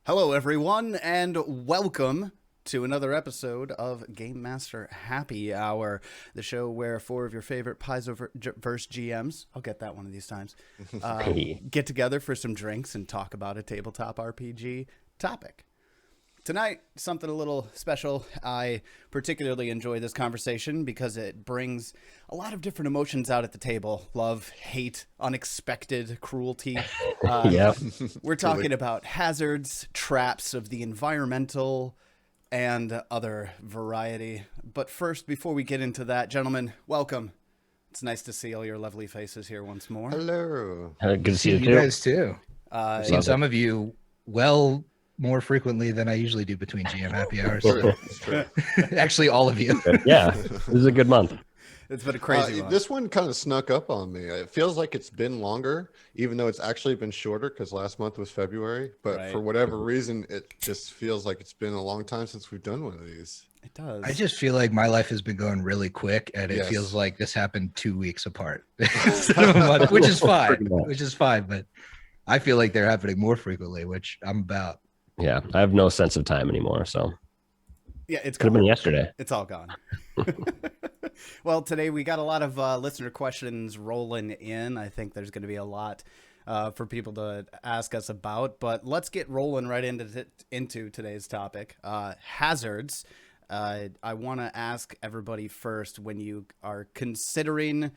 Hello, everyone, and welcome to another episode of Game Master Happy Hour, the show where four of your favorite Paizoverse GMs, I'll get that one of these times, get together for some drinks and talk about a tabletop RPG topic. Tonight, something a little special. I particularly enjoy this conversation because it brings a lot of different emotions out at the table. Love, hate, unexpected cruelty. Yep. We're talking about hazards, traps of the environmental, and other variety. But first, before we get into that, gentlemen, welcome. It's nice to see all your lovely faces here once more. Hello. Good to see you, you guys too. I've seen Love some of you more frequently than I usually do between GM happy hours. It's true. Actually, all of you. Yeah, this is a good month. It's been a crazy one. This one kind of snuck up on me. It feels like it's been longer, even though it's actually been shorter because last month was February. But Right. for whatever reason, it just feels like it's been a long time since we've done one of these. It does. I just feel like my life has been going really quick, and it Yes. feels like this happened 2 weeks apart, instead of a month, which is fine. But I feel like they're happening more frequently, which I'm about. Yeah, I have no sense of time anymore, so Yeah, it's could have been gone. yesterday. It's all gone. Well, today we got a lot of listener questions rolling in. I think there's going to be a lot for people to ask us about, but let's get rolling right into today's topic, hazards. I want to ask everybody first, when you are considering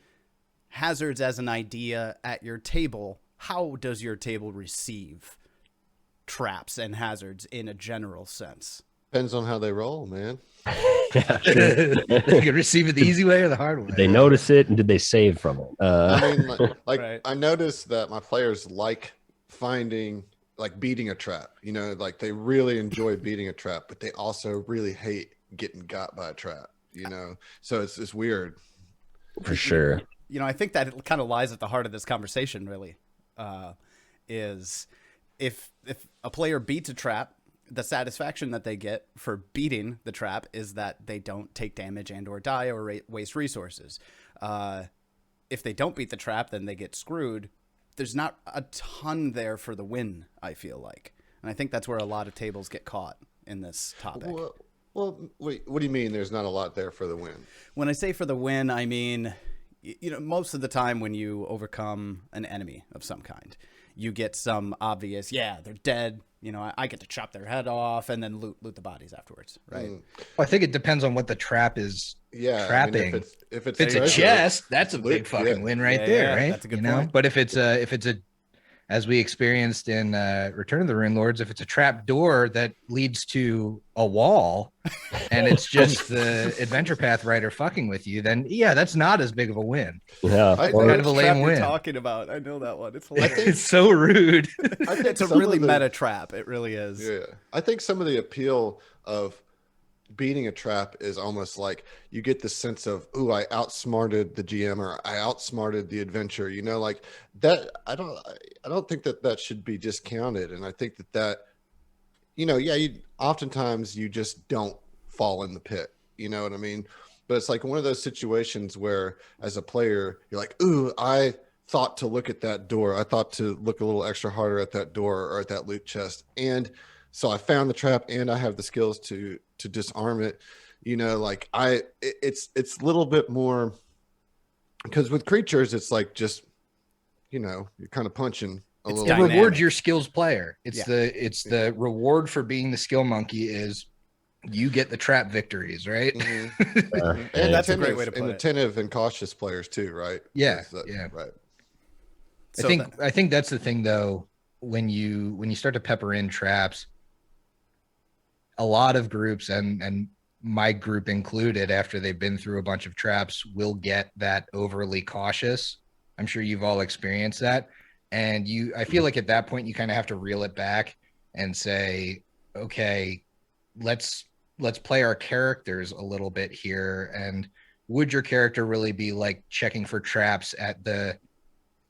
hazards as an idea at your table, how does your table receive traps and hazards in a general sense? Depends on how they roll, man. Yeah, sure. They can receive it the easy way or the hard way. Did they notice it, and did they save from it? I mean, like Right. I noticed that my players like beating a trap. You know, like they really enjoy beating a trap, but they also really hate getting got by a trap. You know, so it's weird. For sure. You know, I think that it kind of lies at the heart of this conversation, really, is if a player beats a trap, the satisfaction that they get for beating the trap is that they don't take damage and or die or waste resources. If they don't beat the trap, then they get screwed. There's not a ton there for the win, I feel like. And I think that's where a lot of tables get caught in this topic. Well, wait, what do you mean there's not a lot there for the win? When I say for the win, I mean, you know, most of the time when you overcome an enemy of some kind, you get some obvious, yeah, they're dead. You know, I get to chop their head off and then loot the bodies afterwards, right? I think it depends on what the trap is. Yeah, Trapping. I mean, if it's If it's a treasure, chest, that's a big loot, fucking yeah. win right Yeah, there, yeah, right? that's a good You know? point. But if it's a as we experienced in Return of the Rune Lords, if it's a trap door that leads to a wall and it's just the adventure path writer fucking with you, then yeah, that's not as big of a win. Yeah. I or- know kind of a lame Trap win. You're talking about. I know that one. It's hilarious. It's so rude. I think It's a some really of the- meta trap. It really is. Yeah, I think some of the appeal of beating a trap is almost like you get the sense of, ooh, I outsmarted the GM or I outsmarted the adventure. You know, like that. I don't think that should be discounted, and I think that you know, yeah, oftentimes you just don't fall in the pit. You know what I mean? But it's like one of those situations where, as a player, you're like, ooh, I thought to look at that door. I thought to look a little extra harder at that door or at that loot chest, and so I found the trap, and I have the skills to disarm it. You know, like it's a little bit more, because with creatures, it's like just, you know, you're kind of punching a It's It little. dynamic. rewards your skills player. It's Yeah. the reward for being the skill monkey is you get the trap victories, right? Mhm. Yeah. And That's a great way to put and it. attentive and cautious players too, right? Yeah, Is that- yeah. right. So I think that's the thing though, when you start to pepper in traps, a lot of groups and my group included, after they've been through a bunch of traps, will get that overly cautious. I'm sure you've all experienced that. And I feel like at that point you kind of have to reel it back and say, okay, let's play our characters a little bit here. And would your character really be like checking for traps at the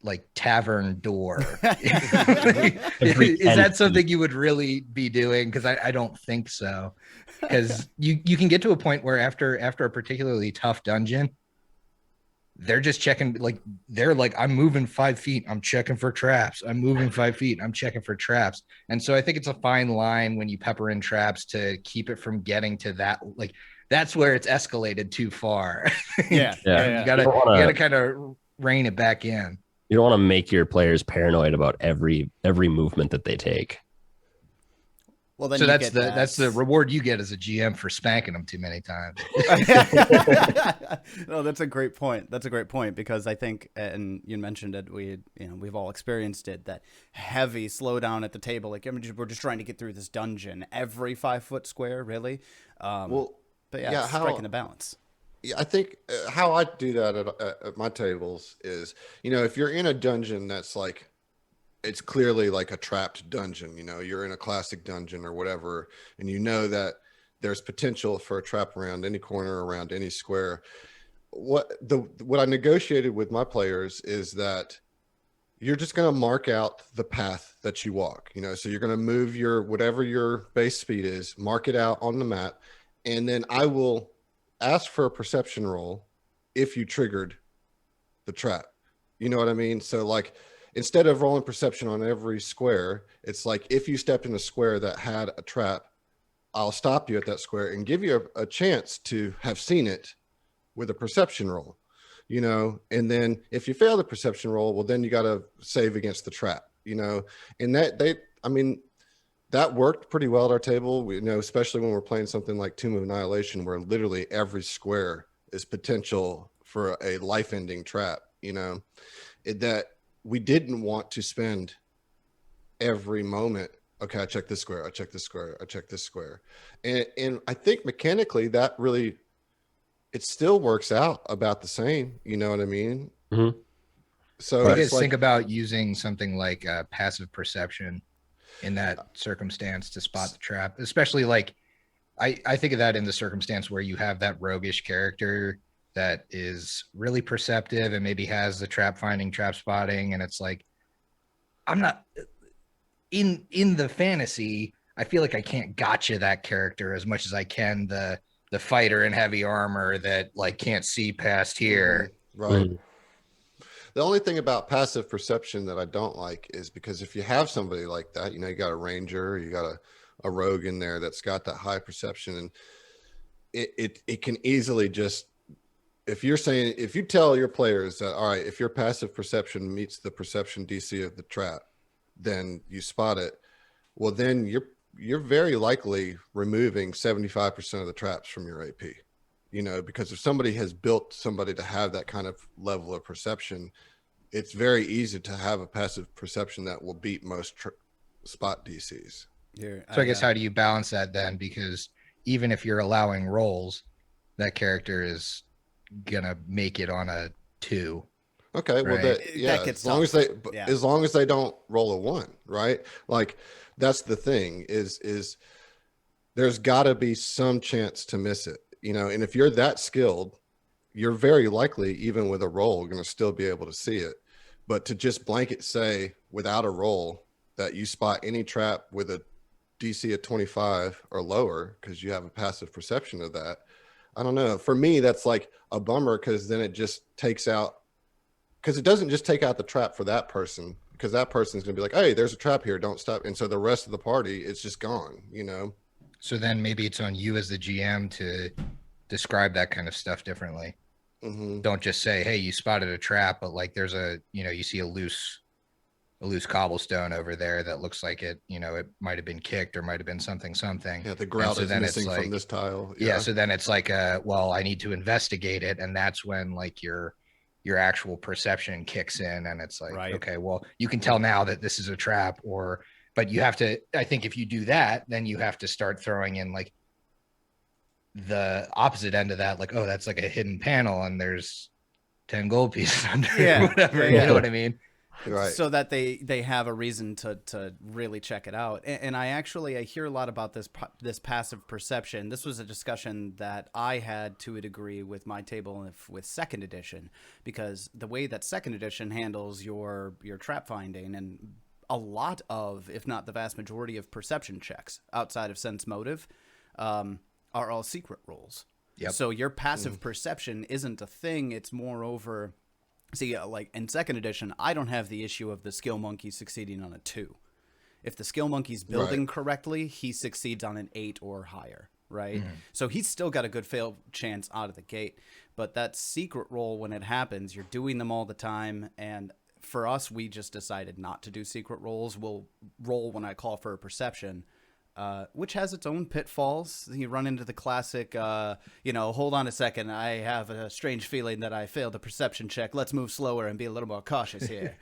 like tavern door. Every Is 10 that something you would really be doing? Because I don't think so. Because you can get to a point where after a particularly tough dungeon, they're just checking, like they're like, I'm moving 5 feet, I'm checking for traps. I'm moving 5 feet, I'm checking for traps. And so I think it's a fine line when you pepper in traps to keep it from getting to that, like that's where it's escalated too far. Yeah. Yeah. You gotta You don't wanna- kind of rein it back in. You don't want to make your players paranoid about every movement that they take. Well, then So you that's get that's the reward you get as a GM for spanking them too many times. No, that's a great point. That's a great point because I think, and you mentioned it, we've all experienced it, that heavy slowdown at the table. Like we're just trying to get through this dungeon every 5 foot square, really. Well, But yeah, yeah, it's striking a balance. yeah, I think how I do that at my tables is, if you're in a dungeon that's like, it's clearly like a trapped dungeon, you're in a classic dungeon or whatever, and you know that there's potential for a trap around any corner, around any square. What I negotiated with my players is that you're just going to mark out the path that you walk, so you're going to move whatever your base speed is, mark it out on the map, and then I will ask for a perception roll if you triggered the trap. You know what I mean? So like, instead of rolling perception on every square, it's like if you stepped in a square that had a trap, I'll stop you at that square and give you a chance to have seen it with a perception roll, and then if you fail the perception roll, well, then you got to save against the trap, and that worked pretty well at our table. We especially when we're playing something like Tomb of Annihilation, where literally every square is potential for a life-ending trap, that we didn't want to spend every moment. Okay, I check this square. I check this square. I check this square. And I think mechanically that really, it still works out about the same. You know what I mean? Mm-hmm. What So do you it's guys think about using something like passive perception in that circumstance to spot the trap? Especially like, I think of that in the circumstance where you have that roguish character that is really perceptive and maybe has the trap finding, trap spotting, and it's like, I'm not in the fantasy, I feel like I can't gotcha that character as much as I can the fighter in heavy armor that like can't see past here. right. The only thing about passive perception that I don't like is because if you have somebody like that, you got a ranger, you got a rogue in there that's got that high perception, and it can easily just, if you tell your players that, all right, if your passive perception meets the perception DC of the trap, then you spot it. Well, then you're very likely removing 75% of the traps from your AP, because if somebody has built somebody to have that kind of level of perception, it's very easy to have a passive perception that will beat most spot DCs. So I guess how do you balance that then? Because even if you're allowing rolls, that character is gonna make it on a 2. Okay, well, right? as long as they don't roll a 1, right? Like that's the thing is there's got to be some chance to miss it, and if you're that skilled, you're very likely, even with a roll, going to still be able to see it. But to just blanket say without a roll that you spot any trap with a DC of 25 or lower because you have a passive perception of that, I don't know. For me, that's like a bummer, because then it just takes out, because it doesn't just take out the trap for that person, because that person's going to be like, hey, there's a trap here, don't stop. And so the rest of the party, it's just gone, So then maybe it's on you as the GM to describe that kind of stuff differently. Mm-hmm. Don't just say, hey, you spotted a trap, but like there's you see a loose cobblestone over there that looks like it might have been kicked or might have been something. Yeah, the grout is missing from this tile. Yeah. So then it's like, well, I need to investigate it. And that's when like your actual perception kicks in, and it's like, right. Okay, well, you can tell now that this is a trap, but you have to, I think if you do that, then you have to start throwing in like the opposite end of that, like, oh, that's like a hidden panel and there's 10 gold pieces under it, whatever. You know what I mean? Right. so that they have a reason to really check it out. And I hear a lot about this passive perception. This was a discussion that I had to a degree with my table with second edition, because the way that second edition handles your trap finding, and a lot of, if not the vast majority of perception checks outside of sense motive, are all secret rolls. Yep. So your passive perception isn't a thing. It's moreover, see, like in second edition, I don't have the issue of the skill monkey succeeding on a 2. If the skill monkey's building correctly, he succeeds on an 8 or higher, right? So he's still got a good fail chance out of the gate. But that secret roll, when it happens, you're doing them all the time. And for us, we just decided not to do secret rolls. We'll roll when I call for a perception, which has its own pitfalls. You run into the classic, hold on a second, I have a strange feeling that I failed a perception check. Let's move slower and be a little more cautious here.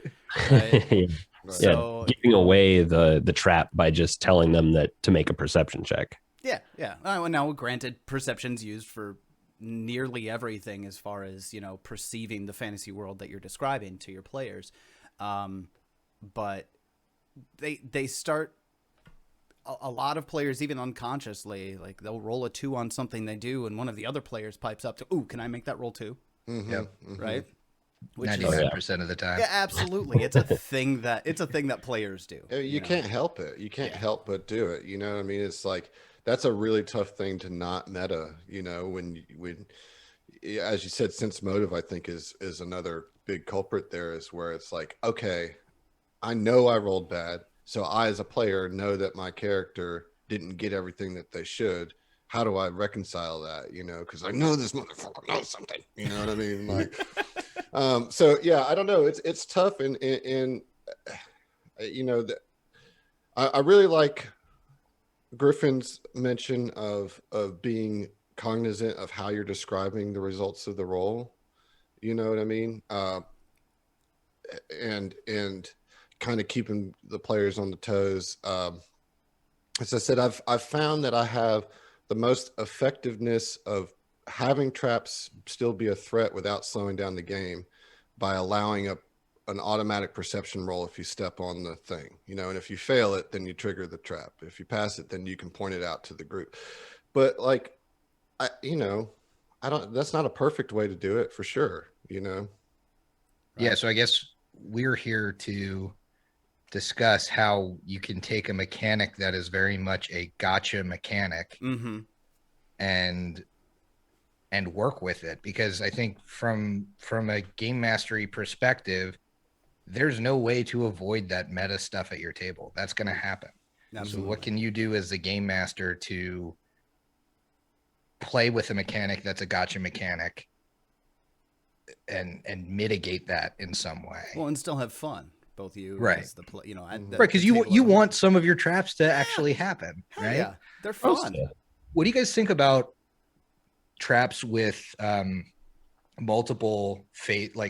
Right? So, giving away the trap by just telling them that to make a perception check. Yeah. Now, granted, perception's used for nearly everything as far as, perceiving the fantasy world that you're describing to your players. But they start... A lot of players, even unconsciously, like they'll roll a 2 on something they do, and one of the other players pipes up to, "Ooh, can I make that roll too?" Yep. Right? Which 99% of the time. Yeah, absolutely. It's a thing that players do. You can't help it. You can't help but do it. You know what I mean? It's like, that's a really tough thing to not meta, when as you said, sense motive, I think is another big culprit there, is where it's like, okay, I know I rolled bad. So I, as a player, know that my character didn't get everything that they should. How do I reconcile that? Because I know this motherfucker knows something. You know what I mean? Like, so yeah, I don't know. It's tough, and I really like Griffin's mention of being cognizant of how you're describing the results of the roll. You know what I mean? And kind of keeping the players on the toes. As I said, I've found that I have the most effectiveness of having traps still be a threat without slowing down the game by allowing an automatic perception roll if you step on the thing, and if you fail it, then you trigger the trap. If you pass it, then you can point it out to the group. But like, that's not a perfect way to do it for sure, Yeah. So I guess we're here to discuss how you can take a mechanic that is very much a gotcha mechanic and work with it, because I think from a game mastery perspective, there's no way to avoid that meta stuff at your table. That's going to happen. Absolutely. So what can you do as the game master to play with a mechanic that's a gotcha mechanic and mitigate that in some way? Well, and still have fun. Both of you, right? As the right, because you want some of your traps to actually happen, right? Yeah, they're fun. What do you guys think about traps with multiple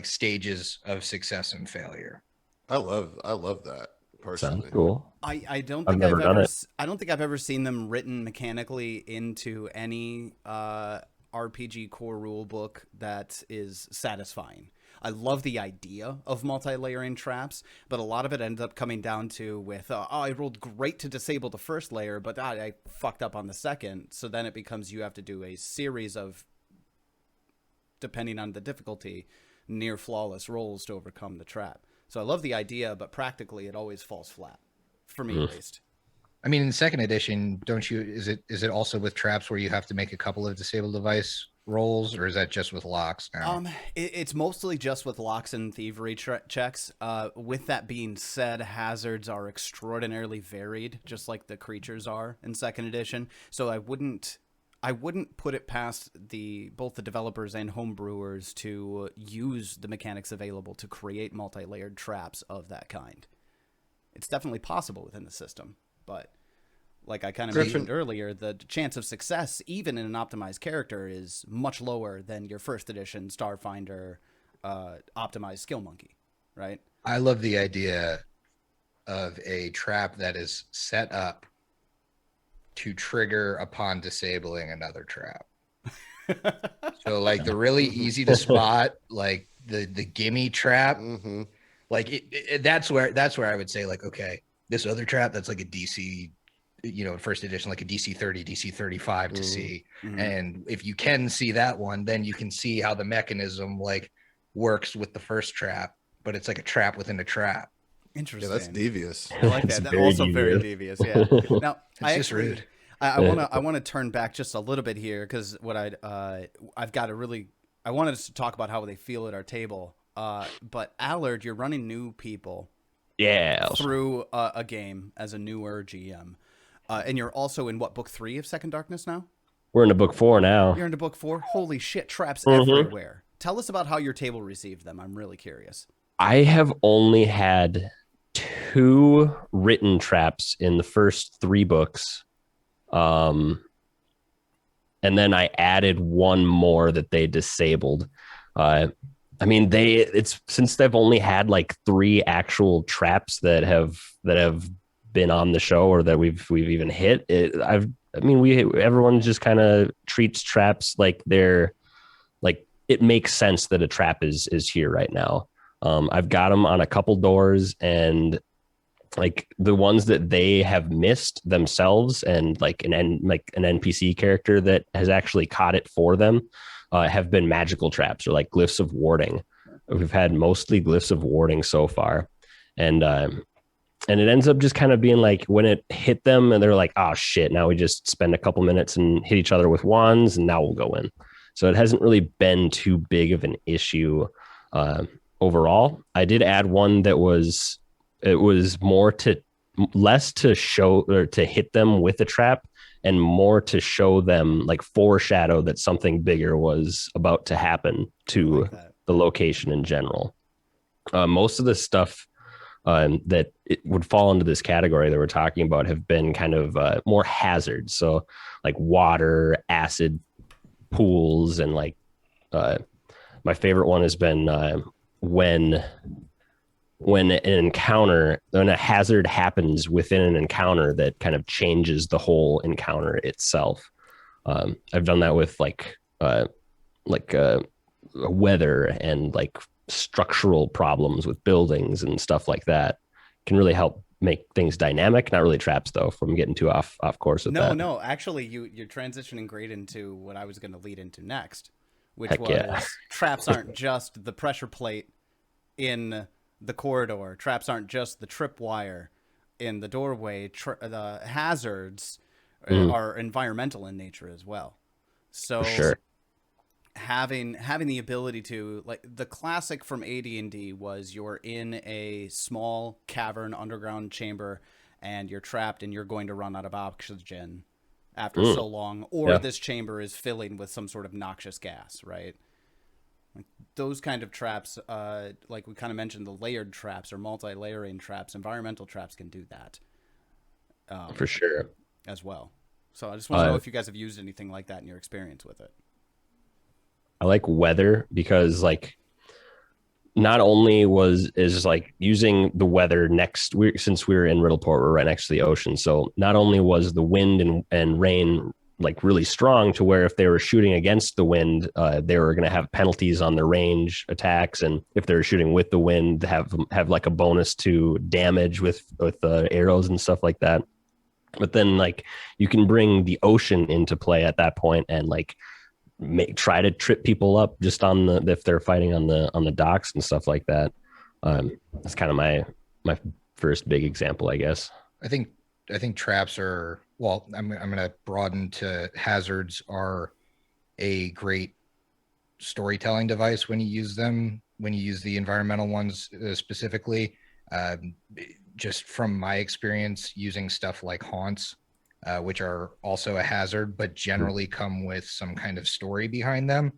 stages of success and failure? I love that personally. Sounds cool. I don't I've think never done it. I don't think I've ever seen them written mechanically into any RPG core rule book that is satisfying. I love the idea of multi-layering traps, but a lot of it ends up coming down to with, I rolled great to disable the first layer, but I fucked up on the second. So then it becomes you have to do a series of, depending on the difficulty, near flawless rolls to overcome the trap. So I love the idea, but practically it always falls flat, for me at least. I mean, in second edition, is it also with traps where you have to make a couple of disable device rolls, or is that just with locks now? It's mostly just with locks and thievery checks. With that being said, hazards are extraordinarily varied, just like the creatures are in second edition. So I wouldn't put it past both the developers and homebrewers to use the mechanics available to create multi-layered traps of that kind. It's definitely possible within the system, but like I kind of mentioned earlier, the chance of success, even in an optimized character, is much lower than your first edition Starfinder optimized skill monkey, right? I love the idea of a trap that is set up to trigger upon disabling another trap. So like the really easy to spot, like the gimme trap, That's where I would say like, okay, this other trap that's like a DC, first edition, like a DC 30, DC 35 to see. And if you can see that one, then you can see how the mechanism like works with the first trap, but it's like a trap within a trap. Interesting. Yeah, that's devious. I like It's that. very Also very devious. devious. Yeah. Now, It's just rude. I want to turn back just a little bit here because what I've got to really I wanted us to talk about how they feel at our table. But Allard, you're running new people Yeah. through a game as a newer GM, and you're also in what, book 3 of Second Darkness now? We're into book 4 now. You're into book 4. Holy shit! Traps everywhere. Tell us about how your table received them. I'm really curious. I have only had 2 written traps in the first 3 books. And then I added 1 more that they disabled. I mean, it's since they've only had like 3 actual traps that have been on the show or that we've even hit. Everyone just kind of treats traps like they're like, it makes sense that a trap is here right now. I've got them on a couple doors, and like the ones that they have missed themselves, and like an NPC character that has actually caught it for them, have been magical traps or like glyphs of warding. We've had mostly glyphs of warding so far, and it ends up just kind of being like when it hit them, and they're like, "Oh shit!" Now we just spend a couple minutes and hit each other with wands, and now we'll go in. So it hasn't really been too big of an issue overall. I did add one that was less to show or to hit them with a trap, and more to show them like foreshadow that something bigger was about to happen to the location in general. Most of the stuff that it would fall into this category that we're talking about have been kind of more hazards. So like water, acid pools, and like my favorite one has been when a hazard happens within an encounter that kind of changes the whole encounter itself. I've done that with like weather and like structural problems with buildings and stuff like that. Can really help make things dynamic. Not really traps though, from getting too off course with that. No, actually you're transitioning great into what I was going to lead into next, which Heck was yeah. traps aren't just the pressure plate in the corridor. Traps aren't just the tripwire in the doorway. The hazards are environmental in nature as well. So For sure. having the ability to, like, the classic from AD&D was you're in a small cavern underground chamber and you're trapped and you're going to run out of oxygen after so long, or this chamber is filling with some sort of noxious gas, right? Those kind of traps, like we kind of mentioned, the layered traps or multi-layering traps, environmental traps can do that. For sure. As well. So I just want to know if you guys have used anything like that in your experience with it. I like weather because like not only is like using the weather since we were in Riddleport, we're right next to the ocean. So not only was the wind and rain like really strong to where if they were shooting against the wind, they were going to have penalties on their range attacks. And if they were shooting with the wind, have like a bonus to damage with arrows and stuff like that. But then like you can bring the ocean into play at that point and like try to trip people up just if they're fighting on the docks and stuff like that. That's kind of my first big example, I guess. I think traps are, well, I'm going to broaden to hazards are a great storytelling device when you use them, when you use the environmental ones specifically. Just from my experience using stuff like haunts, which are also a hazard, but generally come with some kind of story behind them,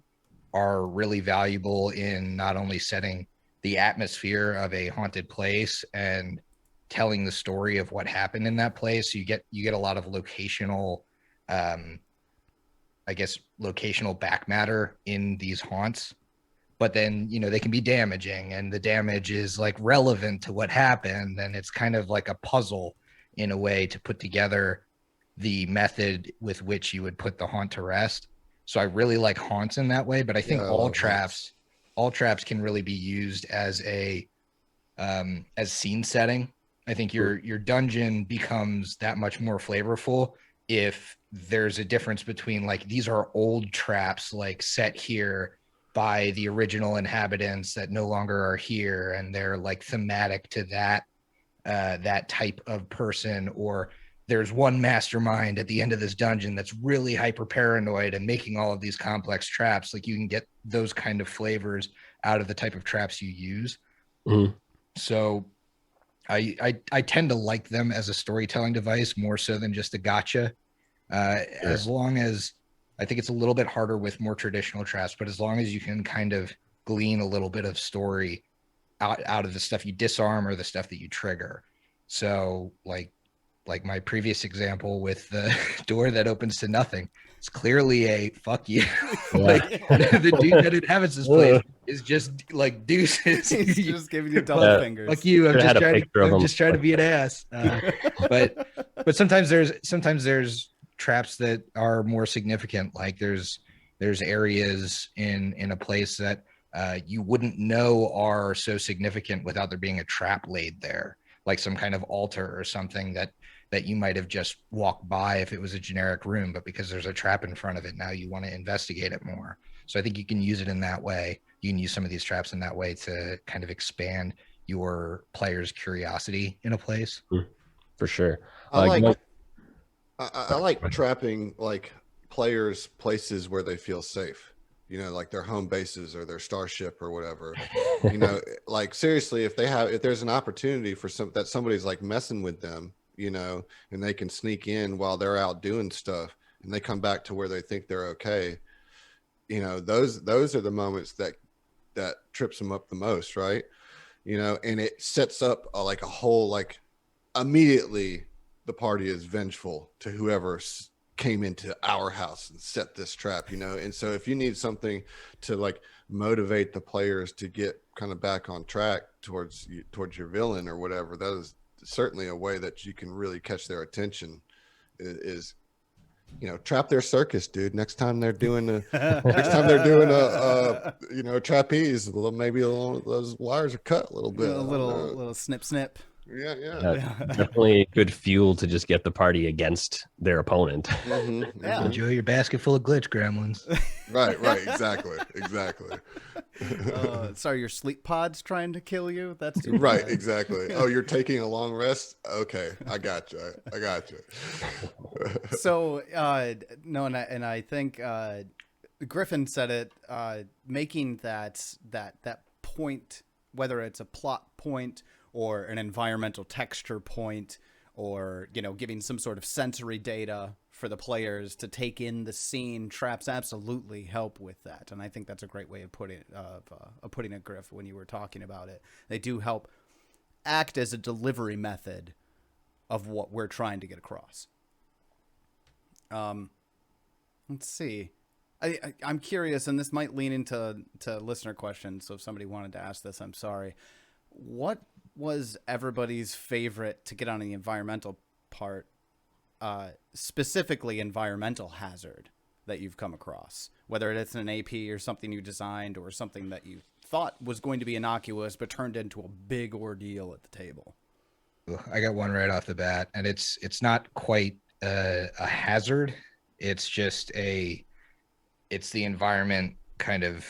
are really valuable in not only setting the atmosphere of a haunted place and telling the story of what happened in that place. You get a lot of locational, locational back matter in these haunts, but then, they can be damaging, and the damage is like relevant to what happened. And it's kind of like a puzzle in a way to put together the method with which you would put the haunt to rest. So I really like haunts in that way, but I think all traps can really be used as a as scene setting. I think your dungeon becomes that much more flavorful if there's a difference between like these are old traps like set here by the original inhabitants that no longer are here, and they're like thematic to that type of person, or there's one mastermind at the end of this dungeon that's really hyper paranoid and making all of these complex traps. Like you can get those kind of flavors out of the type of traps you use. Mhm. So I tend to like them as a storytelling device more so than just a gotcha. As long as I think it's a little bit harder with more traditional traps, but as long as you can kind of glean a little bit of story out of the stuff you disarm or the stuff that you trigger. So like my previous example with the door that opens to nothing, it's clearly a fuck you. Like the dude that inhabits this place is just like deuces. He's just giving you double fingers. Fuck you. I'm I'm just trying to be an ass. But sometimes there's traps that are more significant. Like there's areas in a place that you wouldn't know are so significant without there being a trap laid there, like some kind of altar or something that you might have just walked by if it was a generic room, but because there's a trap in front of it, now you want to investigate it more. So I think you can use it in that way. You can use some of these traps in that way to kind of expand your player's curiosity in a place. For sure. I like trapping like players places where they feel safe, like their home bases or their starship or whatever. Like seriously, if there's an opportunity for somebody's like messing with them, and they can sneak in while they're out doing stuff and they come back to where they think they're okay, those are the moments that trips them up the most, right? And it sets up like a whole, like immediately the party is vengeful to whoever came into our house and set this trap, and so if you need something to like motivate the players to get kind of back on track towards your villain or whatever, that is certainly a way that you can really catch their attention. Is trap their circus, dude. Next time they're doing a trapeze, maybe those wires are cut a little bit, a little snip. Yeah. Definitely good fuel to just get the party against their opponent. Mm-hmm, Yeah. mm-hmm. Enjoy your basket full of glitch gremlins. Right, exactly. Sorry, your sleep pod's trying to kill you? That's too Right, bad. exactly. Oh, you're taking a long rest? Okay, I got you. So, no, and I think Griffin said it, making that point, whether it's a plot point or an environmental texture point, or giving some sort of sensory data for the players to take in the scene, traps absolutely help with that. And I think that's a great way of putting it, Griff, when you were talking about it. They do help act as a delivery method of what we're trying to get across. Let's see. I'm curious, and this might lean into listener questions, so if somebody wanted to ask this, I'm sorry. What was everybody's favorite, to get on the environmental part, specifically environmental hazard that you've come across? Whether it's an AP or something you designed or something that you thought was going to be innocuous but turned into a big ordeal at the table. I got one right off the bat, and it's not quite a hazard. It's just it's the environment kind of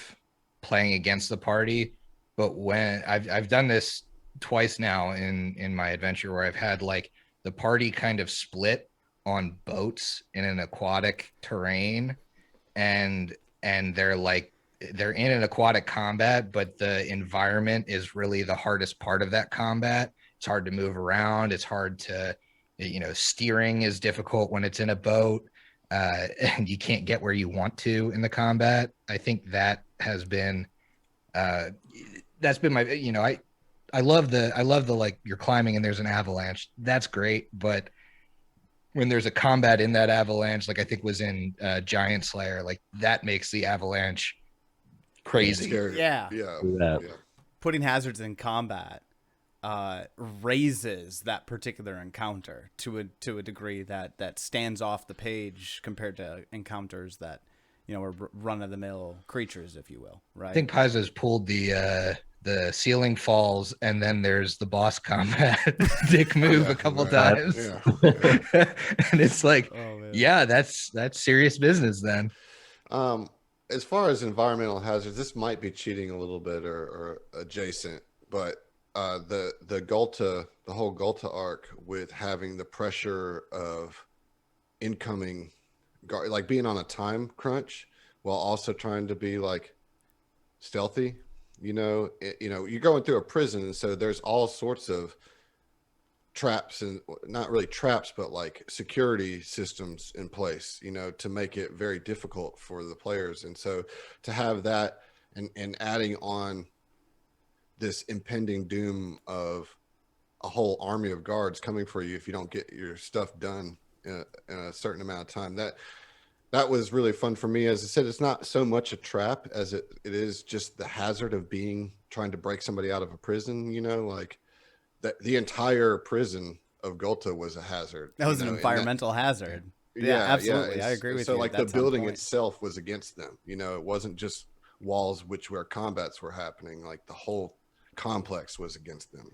playing against the party. But when I've done this twice now in my adventure, where I've had like the party kind of split on boats in an aquatic terrain, and they're in an aquatic combat, but the environment is really the hardest part of that combat. It's hard to move around. It's hard to, steering is difficult when it's in a boat, and you can't get where you want to in the combat. I think that has been, that's been my, I love the like you're climbing and there's an avalanche. That's great. But when there's a combat in that avalanche, like I think was in Giant Slayer, like that makes the avalanche crazy. Yeah. Yeah. Putting hazards in combat raises that particular encounter to a degree that stands off the page compared to encounters that run of the mill creatures, if you will, right? I think Paizo's pulled the ceiling falls, and then there's the boss combat dick move a couple times. Yeah. And it's like, Oh, man. yeah, that's serious business then. As far as environmental hazards, this might be cheating a little bit or adjacent, but the whole Gulta arc with having the pressure of incoming guard, like being on a time crunch while also trying to be like stealthy, you're going through a prison, and so there's all sorts of traps, and not really traps, but like security systems in place, to make it very difficult for the players. And so to have that and adding on this impending doom of a whole army of guards coming for you if you don't get your stuff done in a certain amount of time, that was really fun for me. As I said, it's not so much a trap as it is just the hazard of trying to break somebody out of a prison, like the entire prison of Gulta was a hazard. That was an environmental hazard. Yeah, absolutely. I agree with you. So like the building itself was against them. It wasn't just walls where combats were happening. Like the whole complex was against them,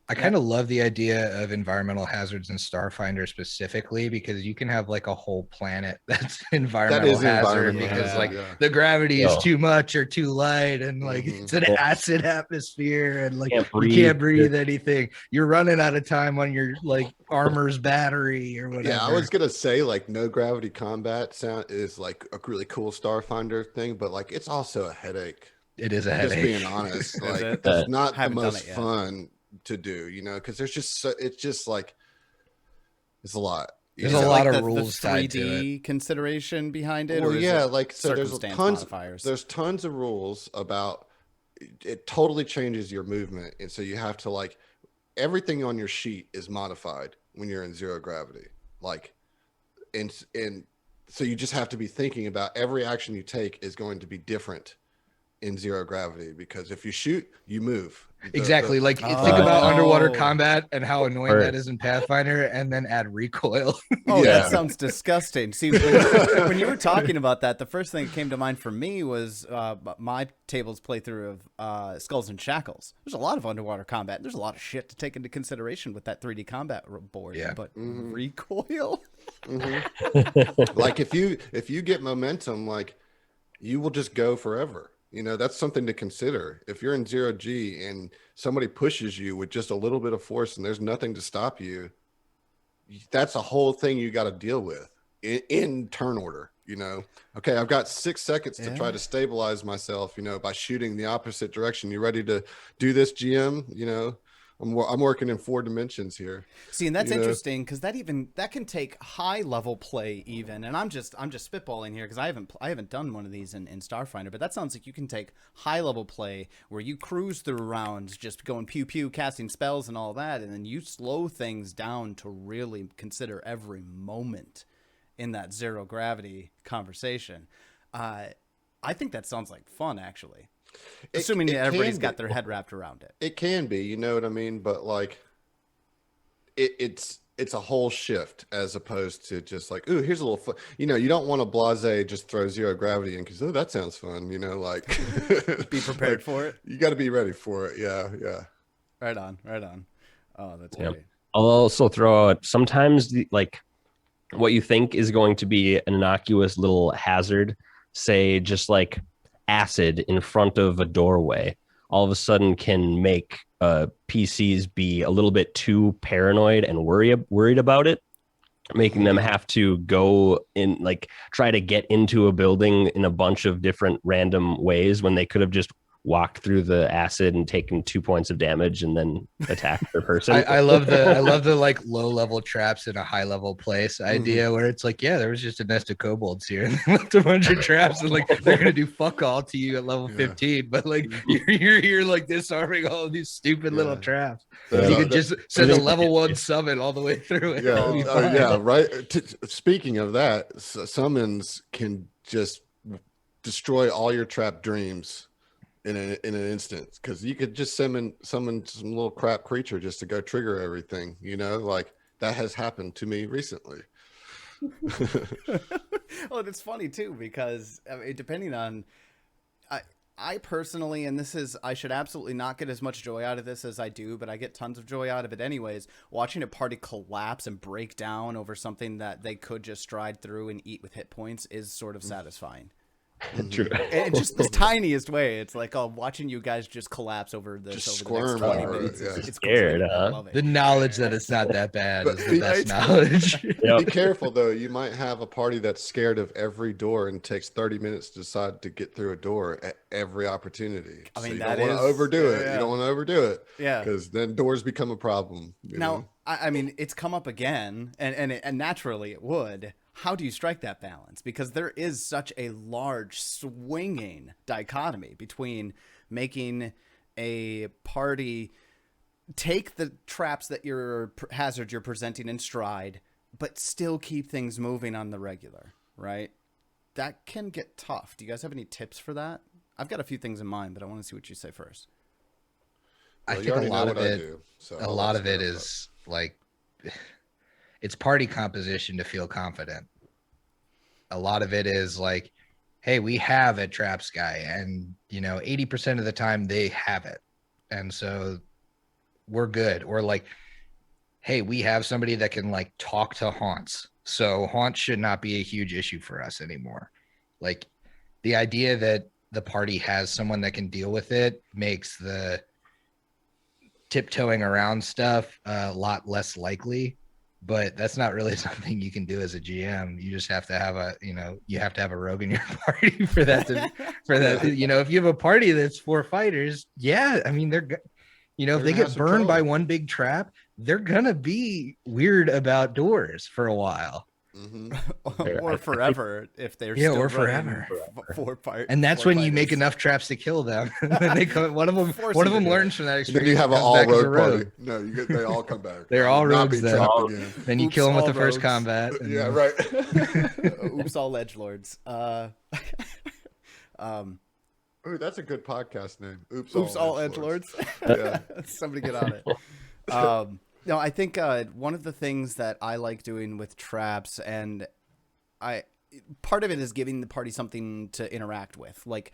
I kind of love the idea of environmental hazards in Starfinder specifically, because you can have like a whole planet that's environmental hazard because the gravity is too much or too light, and like it's an acid atmosphere, and like you can't breathe anything. You're running out of time on your like armor's battery or whatever. Yeah, I was gonna say like no gravity combat sound is like a really cool Starfinder thing, but like it's also a headache. It is a headache. Just being honest, like it's not the most fun to do, because there's just it's just like it's a lot. There's a lot of rules tied to it. 3D consideration behind it. Well, or yeah, like so there's tons of rules about it. Totally changes your movement, and so you have to like everything on your sheet is modified when you're in zero gravity. Like, and so you just have to be thinking about every action you take is going to be different in zero gravity, because if you shoot, you move. Exactly. Think about underwater combat and how annoying that is in Pathfinder, and then add recoil. That sounds disgusting. See, when you were talking about that, the first thing that came to mind for me was my tables playthrough of Skulls and Shackles. There's a lot of underwater combat. There's a lot of shit to take into consideration with that 3D combat board. Yeah. But recoil? Like if you get momentum, like you will just go forever. That's something to consider. If you're in 0G and somebody pushes you with just a little bit of force and there's nothing to stop you, that's a whole thing you got to deal with in turn order. Okay, I've got 6 seconds to try to stabilize myself, by shooting the opposite direction. You ready to do this, GM? I'm working in 4 dimensions here. See, and that's interesting, because that can take high level play even. And I'm just spitballing here because I haven't done one of these in Starfinder, but that sounds like you can take high level play where you cruise through rounds, just going pew pew, casting spells and all that, and then you slow things down to really consider every moment in that zero gravity conversation. I think that sounds like fun, actually. Assuming that everybody's got their head wrapped around it. It can be, you know what I mean? But like it's a whole shift as opposed to just like, ooh, here's a little fun. You don't want to blase just throw zero gravity in because that sounds fun, like be prepared for it. You got to be ready for it. Yeah. Right on. Oh, that's great. I'll also throw out sometimes what you think is going to be an innocuous little hazard, say just like acid in front of a doorway, all of a sudden can make PCs be a little bit too paranoid and worried about it, making them have to go in, like try to get into a building in a bunch of different random ways when they could have just walked through the acid and taken 2 points of damage and then attacked the person. I love the like low level traps in a high level place idea where it's like, yeah, there was just a nest of kobolds here and they left a bunch of traps and like they're gonna do fuck all to you at level 15, but like you're here like disarming all of these stupid little traps. You could just send a level 1 summon all the way through it. Right. Speaking of that, summons can just destroy all your trap dreams in an instant, because you could just summon some little crap creature just to go trigger everything, like that has happened to me recently. Well, it's funny too because I mean, depending on, I personally, and this is, I should absolutely not get as much joy out of this as I do, but I get tons of joy out of it anyways. Watching a party collapse and break down over something that they could just stride through and eat with hit points is sort of satisfying. True. And just the tiniest way, it's like, oh, watching you guys just collapse over this Just over the next squirm 20 over it, minutes. yeah. It's Scared, great. I huh? love it. The knowledge that it's not that bad But is the best right. knowledge. Yep. Be careful though. You might have a party that's scared of every door and takes 30 minutes to decide to get through a door at every opportunity. I mean, so you that don't want is- to overdo it. yeah. You don't want to overdo it. Yeah. Because then doors become a problem. You Now, know? I mean, it's come up again, and naturally it would. How do you strike that balance? Because there is such a large swinging dichotomy between making a party take the traps that hazards you're presenting in stride, but still keep things moving on the regular, right? That can get tough. Do you guys have any tips for that? I've got a few things in mind, but I want to see what you say first. I Well, you think a already know lot of what I it, do, so a I'll lot let of you it know is like, it's party composition to feel confident. A lot of it is like, hey, we have a traps guy, and 80% of the time they have it, and so we're good. Or like, hey, we have somebody that can like talk to haunts, so haunts should not be a huge issue for us anymore. Like, the idea that the party has someone that can deal with it makes the tiptoeing around stuff a lot less likely, but that's not really something you can do as a GM. You just have to have you have to have a rogue in your party for that if you have a party that's 4 fighters, yeah, I mean, if they gonna have get some burned by trouble. one big trap, they're gonna be weird about doors for a while. Mhm. Or forever if they're Yeah, still or running forever. four part. And that's four when you make fighters. enough traps to kill them. And then they come. One of them Force them to do learns it. from that And then experience. you have and an comes back as a all rogue rogue. party. No, they all come back. They're I all will not rogues be then. trapped again. Then you Oops, kill them with all the first rogues. combat. and- Yeah, right. Oops, all edgelords. Ooh, that's a good podcast name. Oops, Oops, all edgelords. edgelords. Yeah. Somebody get on it. No, I think one of the things that I like doing with traps, and part of it is giving the party something to interact with, like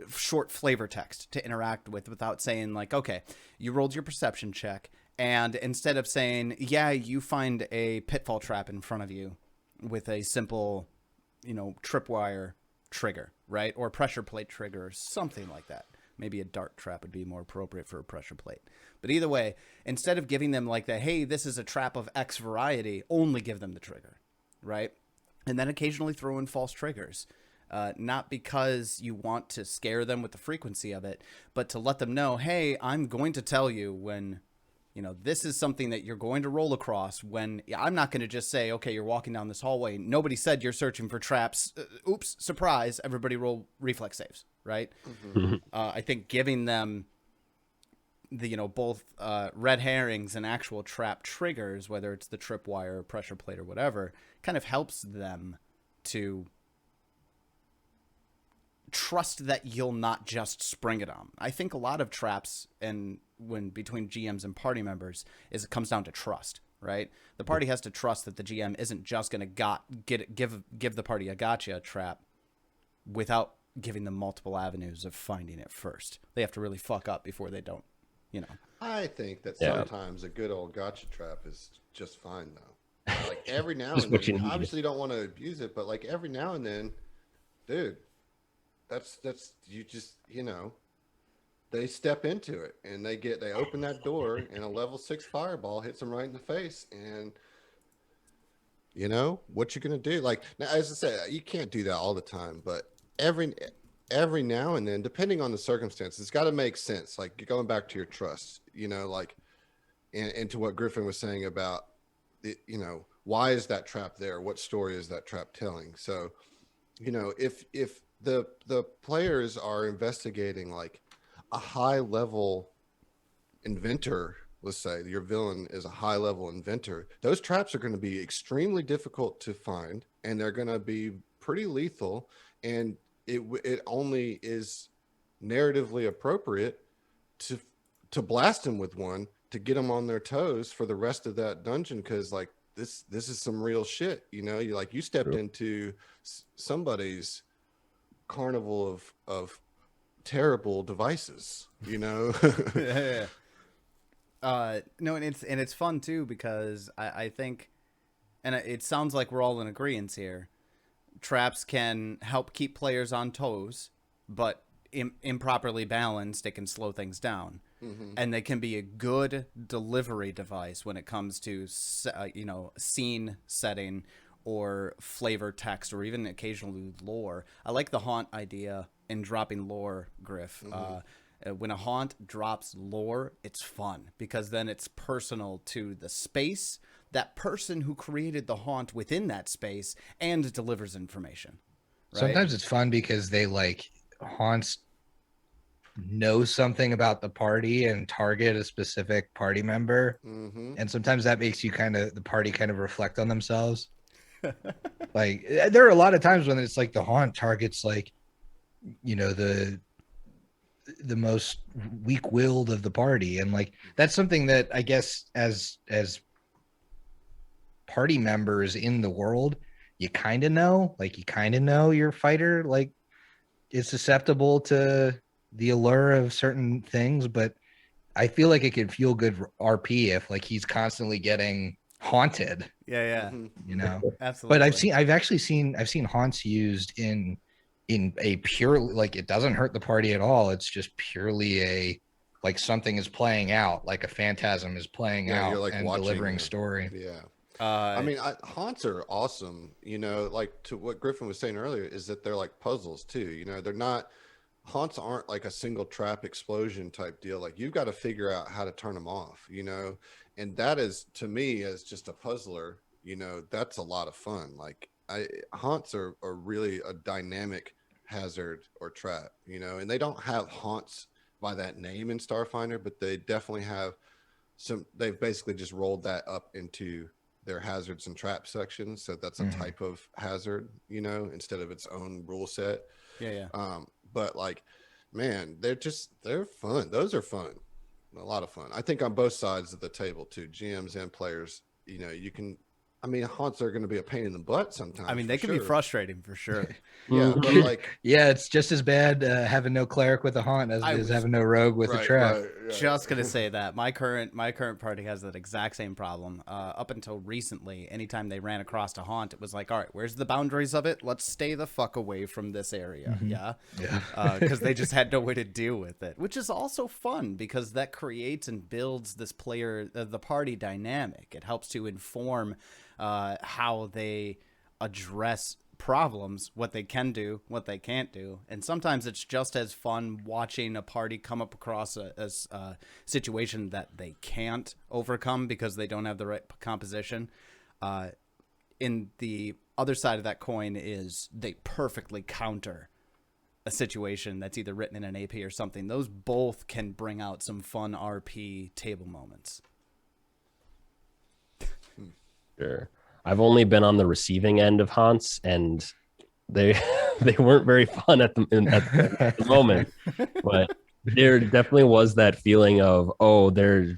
short flavor text to interact with without saying like, okay, you rolled your perception check, and instead of saying, yeah, you find a pitfall trap in front of you with a simple, tripwire trigger, right? Or pressure plate trigger or something like that. Maybe a dart trap would be more appropriate for a pressure plate. But either way, instead of giving them like the, hey, this is a trap of X variety, only give them the trigger, right? And then occasionally throw in false triggers. Not because you want to scare them with the frequency of it, but to let them know, hey, I'm going to tell you when, this is something that you're going to roll across when I'm not going to just say, okay, you're walking down this hallway. Nobody said you're searching for traps. Oops, surprise. Everybody roll reflex saves, right? Mm-hmm. I think giving them the both red herrings and actual trap triggers, whether it's the tripwire or pressure plate or whatever, kind of helps them to trust that you'll not just spring it on. I think a lot of traps and when between GMs and party members is it comes down to trust, right? The party has to trust that the GM isn't just going to give the party a gotcha trap without giving them multiple avenues of finding it first. They have to really fuck up before they don't, I think that Yeah. sometimes a good old gotcha trap is just fine though. Like every now Just and what you then, need. obviously you don't want to abuse it, but like every now and then, dude, that's you just they step into it and they open that door and a level 6 fireball hits them right in the face, and what you're gonna do. Like now, as I said, you can't do that all the time, but every now and then, depending on the circumstances, it's got to make sense. Like going back to your trust, like and to what Griffin was saying about why is that trap there? What story is that trap telling? So, if the players are investigating like a high level inventor, let's say your villain is a high level inventor, those traps are going to be extremely difficult to find and they're going to be pretty lethal, and it only is narratively appropriate to blast them with one to get them on their toes for the rest of that dungeon, because like this is some real shit. You know, you stepped into somebody's carnival of terrible devices, you know. Yeah. No, and it's fun too because I think, and it sounds like we're all in agreement here. Traps can help keep players on toes, but improperly balanced, it can slow things down. And they can be a good delivery device when it comes to scene setting or flavor text or even occasionally lore. I like the haunt idea in dropping lore, Griff. When a haunt drops lore, it's fun because then it's personal to the space, that person who created the haunt within that space, and delivers information. Right? Sometimes it's fun because they like haunts know something about the party and target a specific party member. And sometimes that makes you the party kind of reflect on themselves. Like there are a lot of times when it's like the haunt targets like, you know, the most weak-willed of the party, and like that's something that I guess as party members in the world, you kind of know your fighter like is susceptible to the allure of certain things, but I feel like it could feel good RP if like he's constantly getting haunted. Yeah. You know. Absolutely. But I've seen haunts used in a pure, like it doesn't hurt the party at all. It's just purely a like something is playing out, like a phantasm is playing out, you're like and watching delivering story. Yeah. I mean, haunts are awesome. You know, like to what Griffin was saying earlier is that they're like puzzles too. You know, they're not, haunts aren't like a single trap explosion type deal. Like you've got to figure out how to turn them off, you know, and that is, to me, as just a puzzler, you know, that's a lot of fun. Like haunts are really a dynamic hazard or trap, you know, and they don't have haunts by that name in Starfinder, but they definitely have they've basically just rolled that up into their hazards and trap sections. So that's a type of hazard, you know, instead of its own rule set. Yeah. But like, man, they're fun. Those are fun. A lot of fun. I think on both sides of the table too, GMs and players, you know, haunts are going to be a pain in the butt sometimes. I mean, they can be frustrating for sure. Yeah, but like, yeah, it's just as bad having no cleric with a haunt as it is having no rogue with a trap. Right. Just gonna say that my current party has that exact same problem. Up until recently, anytime they ran across a haunt, it was like, all right, where's the boundaries of it? Let's stay the fuck away from this area. Yeah. Because they just had no way to deal with it, which is also fun because that creates and builds this the party dynamic. It helps to inform how they address problems, what they can do, what they can't do. And sometimes it's just as fun watching a party come up across a situation that they can't overcome because they don't have the right composition. In the other side of that coin is they perfectly counter a situation that's either written in an AP or something. Those both can bring out some fun RP table moments. Sure. I've only been on the receiving end of haunts, and they weren't very fun at the moment. But there definitely was that feeling of, oh, there's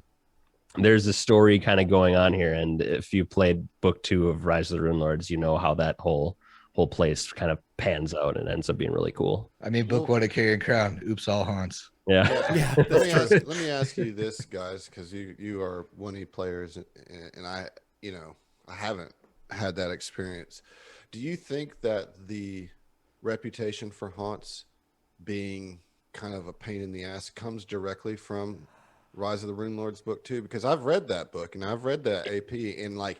a story kind of going on here. And if you played book 2 of Rise of the Rune Lords, you know how that whole place kind of pans out and ends up being really cool. I mean, book 1 of Carrion Crown, oops, all haunts. Yeah. Let me ask you this, guys, because you are 1E players, and I haven't had that experience. Do you think that the reputation for haunts being kind of a pain in the ass comes directly from Rise of the Rune Lords book 2? Because I've read that book and I've read that AP, and like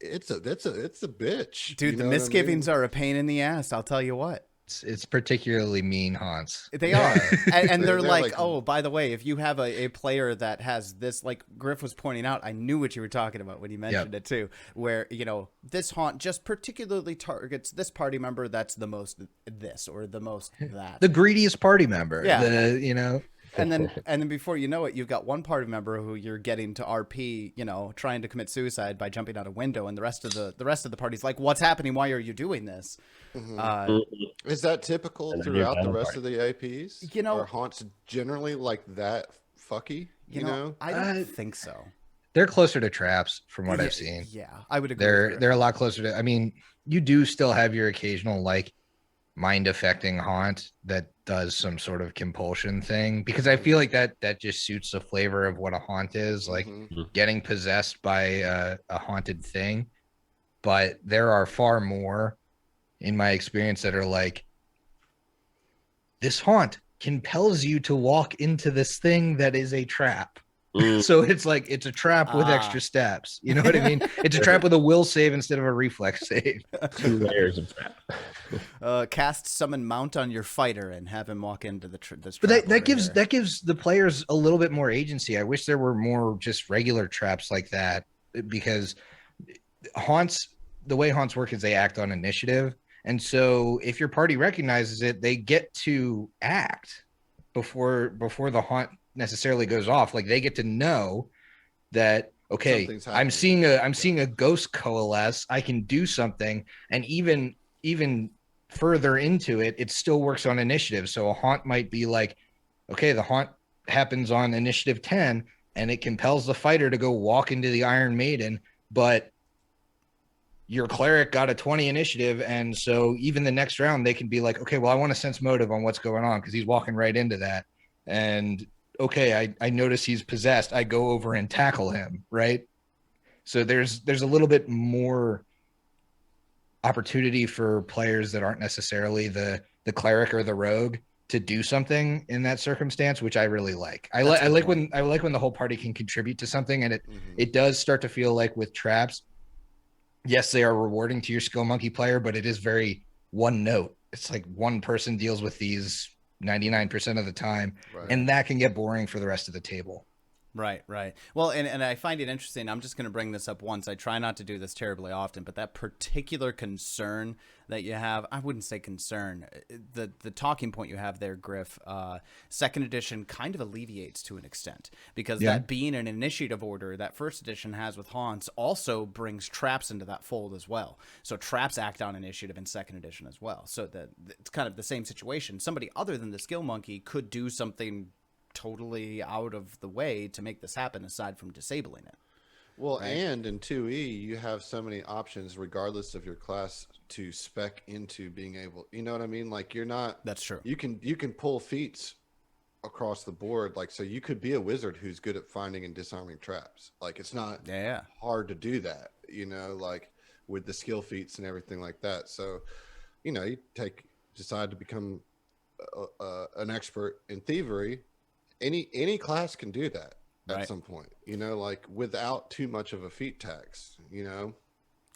it's a bitch. Dude, the misgivings are a pain in the ass, I'll tell you what. It's particularly mean haunts. They are. And they're like, oh, by the way, if you have a player that has this, like Griff was pointing out, I knew what you were talking about when you mentioned it too, where, you know, this haunt just particularly targets this party member that's the most this or the most that. The greediest party member. Yeah. And then before you know it, you've got one party member who you're getting to RP, you know, trying to commit suicide by jumping out a window, and the rest of the party's like, what's happening? Why are you doing this? Is that typical throughout the rest of the APs? You know, are haunts generally like that fucky? You know? I don't think so. They're closer to traps from what Yeah, I've seen. Yeah, I would agree. They're a lot closer to. I mean, you do still have your occasional like mind affecting haunt that does some sort of compulsion thing, because I feel like that just suits the flavor of what a haunt is, like getting possessed by a haunted thing. But there are far more, in my experience, that are like, this haunt compels you to walk into this thing that is a trap. So it's like it's a trap with extra steps. You know what I mean? It's a trap with a will save instead of a reflex save. 2 layers of trap. Cast summon mount on your fighter and have him walk into this But trap that over gives the players a little bit more agency. I wish there were more just regular traps like that, because haunts, the way haunts work is they act on initiative. And so if your party recognizes it, they get to act before the haunt necessarily goes off. Like they get to know that, okay, I'm seeing a ghost coalesce, I can do something. And even further into it, it still works on initiative. So a haunt might be like, okay, the haunt happens on initiative 10 and it compels the fighter to go walk into the Iron Maiden, but your cleric got a 20 initiative, and so even the next round they can be like, okay, well, I want to sense motive on what's going on because he's walking right into that. And okay, I notice he's possessed, I go over and tackle him, right? So there's a little bit more opportunity for players that aren't necessarily the cleric or the rogue to do something in that circumstance, which I really like. I like when the whole party can contribute to something, and it does start to feel like with traps, yes, they are rewarding to your skill monkey player, but it is very one note. It's like one person deals with these 99% of the time, and that can get boring for the rest of the table. Right. Well, and I find it interesting. I'm just going to bring this up once. I try not to do this terribly often, but that particular concern that you have, I wouldn't say concern, the talking point you have there, Griff, second edition kind of alleviates to an extent, because that being an initiative order that first edition has with haunts also brings traps into that fold as well. So traps act on initiative in second edition as well. So it's kind of the same situation. Somebody other than the skill monkey could do something totally out of the way to make this happen aside from disabling it. Well, right? And in 2E, you have so many options regardless of your class to spec into being able, you know what I mean? Like you're not, that's true. You can pull feats across the board. Like, so you could be a wizard who's good at finding and disarming traps. Like it's not hard to do that, you know, like with the skill feats and everything like that. So, you know, you decide to become an expert in thievery. Any class can do that at some point, you know, like without too much of a feat tax, you know.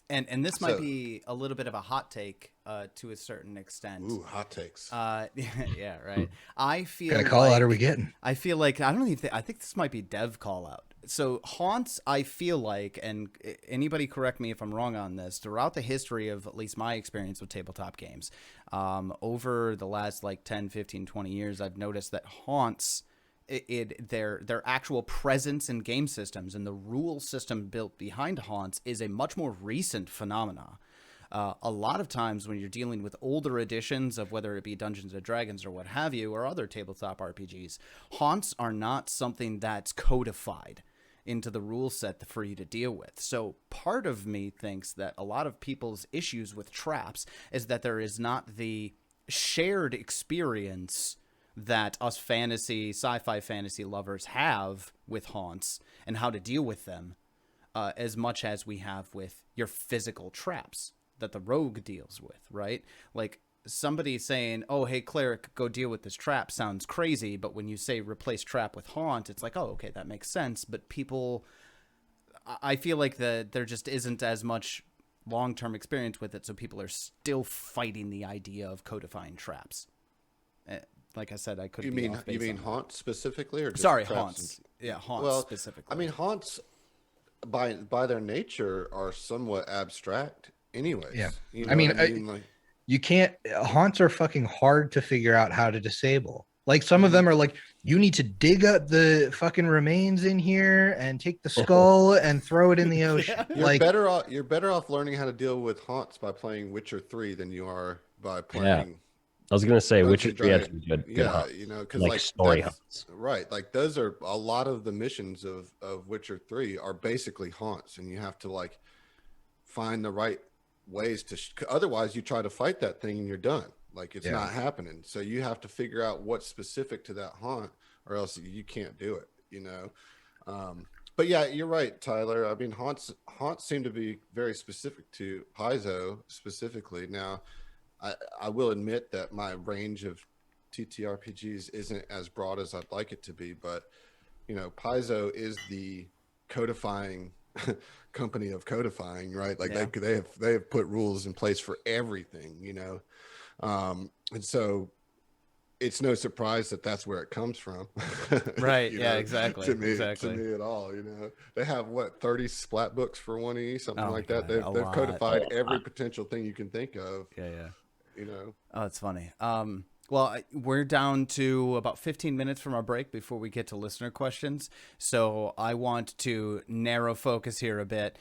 And this might be a little bit of a hot take to a certain extent. Ooh, hot takes. Yeah, right. I feel what kind of call out are we getting? I feel like I think this might be dev call out. So haunts, I feel like, and anybody correct me if I'm wrong on this, throughout the history of at least my experience with tabletop games, over the last like 10, 15, 20 years, I've noticed that haunts, their actual presence in game systems and the rule system built behind haunts is a much more recent phenomena. A lot of times when you're dealing with older editions of whether it be Dungeons and Dragons or what have you, or other tabletop RPGs, haunts are not something that's codified into the rule set for you to deal with. So part of me thinks that a lot of people's issues with traps is that there is not the shared experience that us sci-fi fantasy lovers have with haunts and how to deal with them, as much as we have with your physical traps that the rogue deals with, right? Like somebody saying, oh, hey, cleric, go deal with this trap sounds crazy, but when you say replace trap with haunt, it's like, oh, okay, that makes sense. But people, I feel like there just isn't as much long-term experience with it, so people are still fighting the idea of codifying traps. Like I said, I could. You mean haunts specifically, or just haunts? Yeah, haunts specifically. I mean, haunts by their nature are somewhat abstract, anyways. Yeah, you know I mean, like, you can't. Haunts are fucking hard to figure out how to disable. Like some of them are like, you need to dig up the fucking remains in here and take the skull and throw it in the ocean. You're better off learning how to deal with haunts by playing Witcher 3 than you are by playing I was gonna say Witcher Dungeon 3 had Dragon. some good Yeah, hunts, you know, because like like story that's hunts. right. Like those are a lot of the missions of Witcher 3 are basically haunts, and you have to like find the right ways to. Otherwise, you try to fight that thing and you're done. Like it's Yeah. not happening. So you have to figure out what's specific to that haunt, or else you can't do it. You know. But yeah, you're right, Tyler. I mean, haunts seem to be very specific to Paizo specifically. Now, I will admit that my range of TTRPGs isn't as broad as I'd like it to be, but you know, Paizo is the codifying company of codifying, right? Like Yeah. they have put rules in place for everything, you know, and so it's no surprise that that's where it comes from. Right. You Yeah, know, exactly. to Exactly. me at all, you know, they have what 30 splat books for 1E, something Oh my like that. God. A They've lot. codified every potential thing you can think of, Yeah. Yeah. you know. Oh, it's funny. Well, we're down to about 15 minutes from our break before we get to listener questions. So I want to narrow focus here a bit.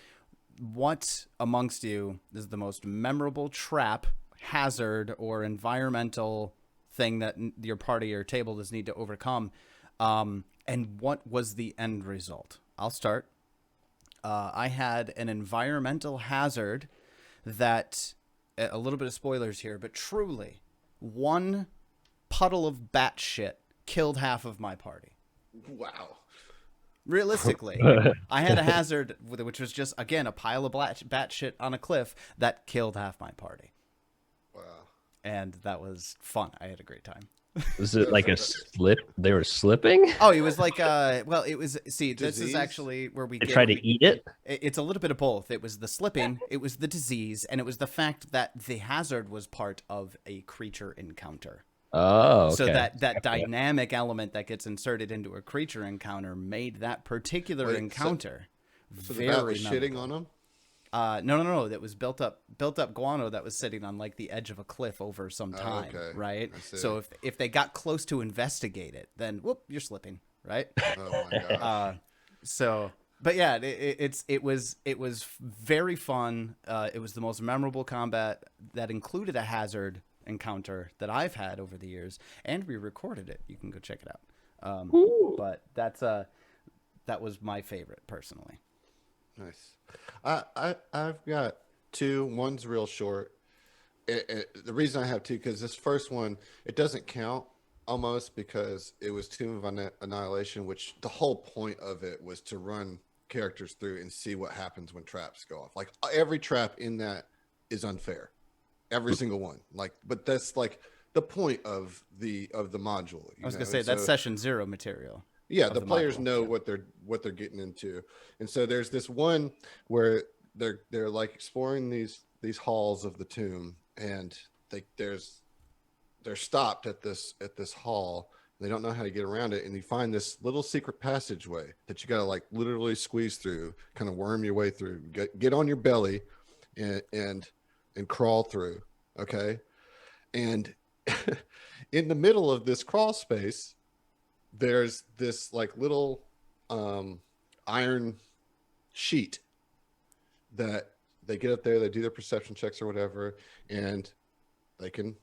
What amongst you is the most memorable trap, hazard, or environmental thing that your party or table does need to overcome? And what was the end result? I'll start. I had an environmental hazard that, a little bit of spoilers here, but truly, one puddle of bat shit killed half of my party. Wow. Realistically, I had a hazard which was just, again, a pile of bat shit on a cliff that killed half my party. Wow. And that was fun. I had a great time. Was it like a slip? They were slipping? Oh, it was like, well, it was, see, this is Disease? actually where we They get. tried to eat it? It's a little bit of both. It was the slipping, it was the disease, and it was the fact that the hazard was part of a creature encounter. Oh, okay. So that dynamic element that gets inserted into a creature encounter made that particular Wait, encounter So the very bat was shitting memorable. on them? No. That was built up guano that was sitting on like the edge of a cliff over some time, okay. right? I see. So if they got close to investigate it, then whoop, you're slipping, right? Oh my gosh. But yeah, it was very fun. It was the most memorable combat that included a hazard encounter that I've had over the years, and we recorded it. You can go check it out. But that was my favorite personally. Nice. I've got two. One's real short. The reason I have two, because this first one, it doesn't count almost because it was Tomb of Annihilation, which the whole point of it was to run characters through and see what happens when traps go off. Like every trap in that is unfair, every single one. Like, but that's like the point of the module. I was gonna say that's session 0 material. Yeah, the players module. know what they're getting into, and so there's this one where they're like exploring these halls of the tomb, and they're stopped at this hall. They don't know how to get around it, and you find this little secret passageway that you got to like literally squeeze through, kind of worm your way through, get on your belly, and crawl through. Okay, and in the middle of this crawl space, there's this like little iron sheet that they get up there, they do their perception checks or whatever, and they can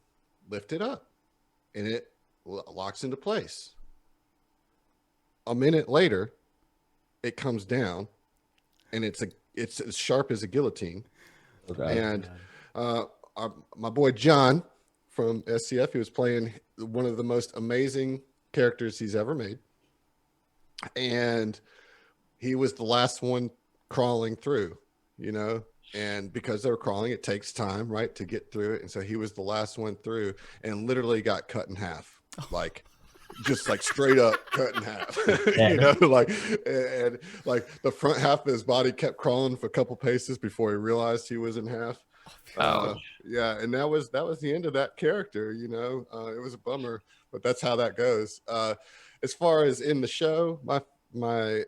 lift it up and it locks into place. A minute later, it comes down and it's as sharp as a guillotine. Okay. And my boy John from SCF, he was playing one of the most amazing characters he's ever made, and he was the last one crawling through, you know, and because they were crawling, it takes time, right, to get through it, and so he was the last one through and literally got cut in half, like just like straight up cut in half. You know, like, and like the front half of his body kept crawling for a couple paces before he realized he was in half. Yeah, and that was the end of that character, you know. It was a bummer, but that's how that goes. As far as in the show, my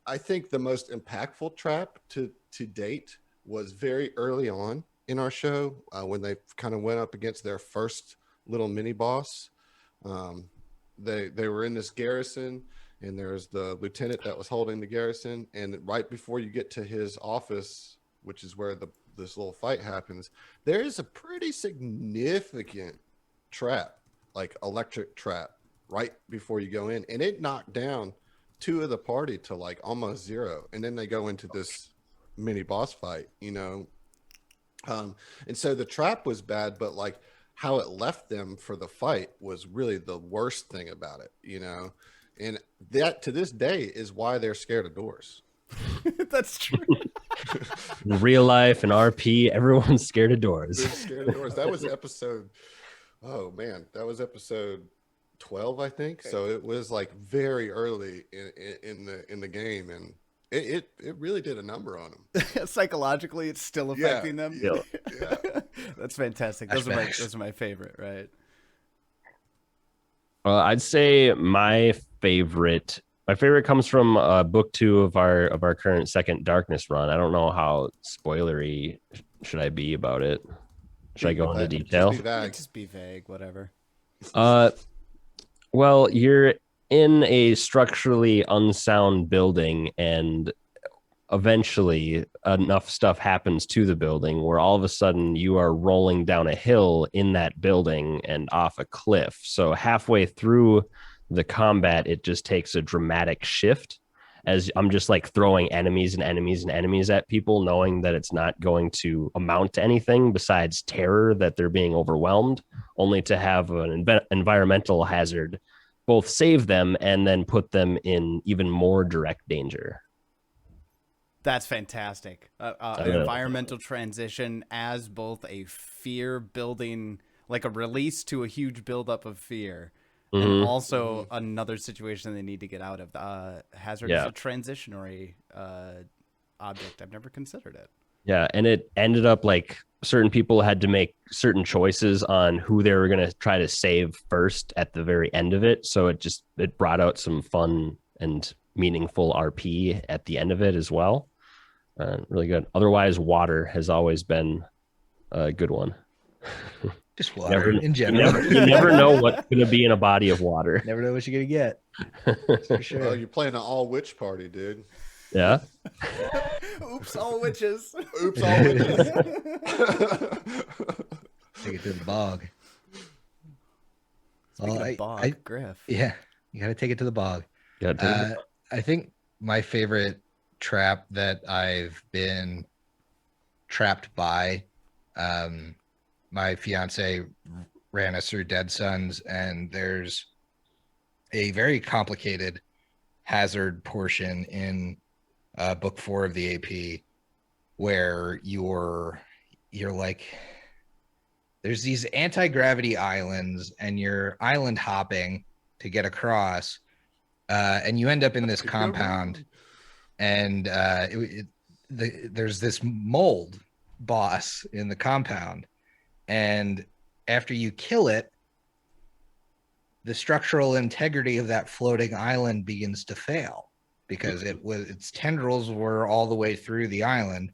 I think the most impactful trap to date was very early on in our show, when they kind of went up against their first little mini boss. They were in this garrison, and there's the lieutenant that was holding the garrison, and right before you get to his office, which is where this little fight happens, there is a pretty significant trap, like electric trap, right before you go in, and it knocked down 2 of the party to like almost 0, and then they go into this mini boss fight, you know. And so the trap was bad, but like how it left them for the fight was really the worst thing about it, you know. And that to this day is why they're scared of doors. That's true. In real life and RP, everyone's scared of doors. They're scared of doors. That was episode, oh man, that was episode 12, I think. So it was like very early in the game, and it really did a number on them. Psychologically, it's still affecting them. Yeah. Yeah. That's fantastic. Those are my favorite, right? Well, I'd say my favorite comes from book 2 of our current second Darkness run. I don't know how spoilery should I be about it. Should I go into detail? Just be vague, whatever. Well, you're in a structurally unsound building, and eventually enough stuff happens to the building where all of a sudden you are rolling down a hill in that building and off a cliff. So halfway through the combat, it just takes a dramatic shift as I'm just like throwing enemies and enemies and enemies at people, knowing that it's not going to amount to anything besides terror that they're being overwhelmed, only to have an environmental hazard both save them and then put them in even more direct danger. That's fantastic. Environmental transition as both a fear building, like a release to a huge buildup of fear, and also another situation they need to get out of. Hazard is a transitionary object. I've never considered it. Yeah, and it ended up like certain people had to make certain choices on who they were going to try to save first at the very end of it. So it brought out some fun and meaningful RP at the end of it as well. Really good. Otherwise, water has always been a good one. Just water in general. You never know what's going to be in a body of water. Never know what you're going to get. For sure. Well, you're playing an all witch party, dude. Yeah. Oops, all witches. Oops, all witches. Take it to the bog. Speaking of bog, Griff. Yeah, you got to take it to the bog. I think my favorite trap that I've been trapped by, my fiance ran us through Dead Sons, and there's a very complicated hazard portion in book 4 of the AP where you're like, there's these anti-gravity islands and you're island hopping to get across, and you end up in this compound, and there's this mold boss in the compound, and after you kill it, the structural integrity of that floating island begins to fail because its tendrils were all the way through the island.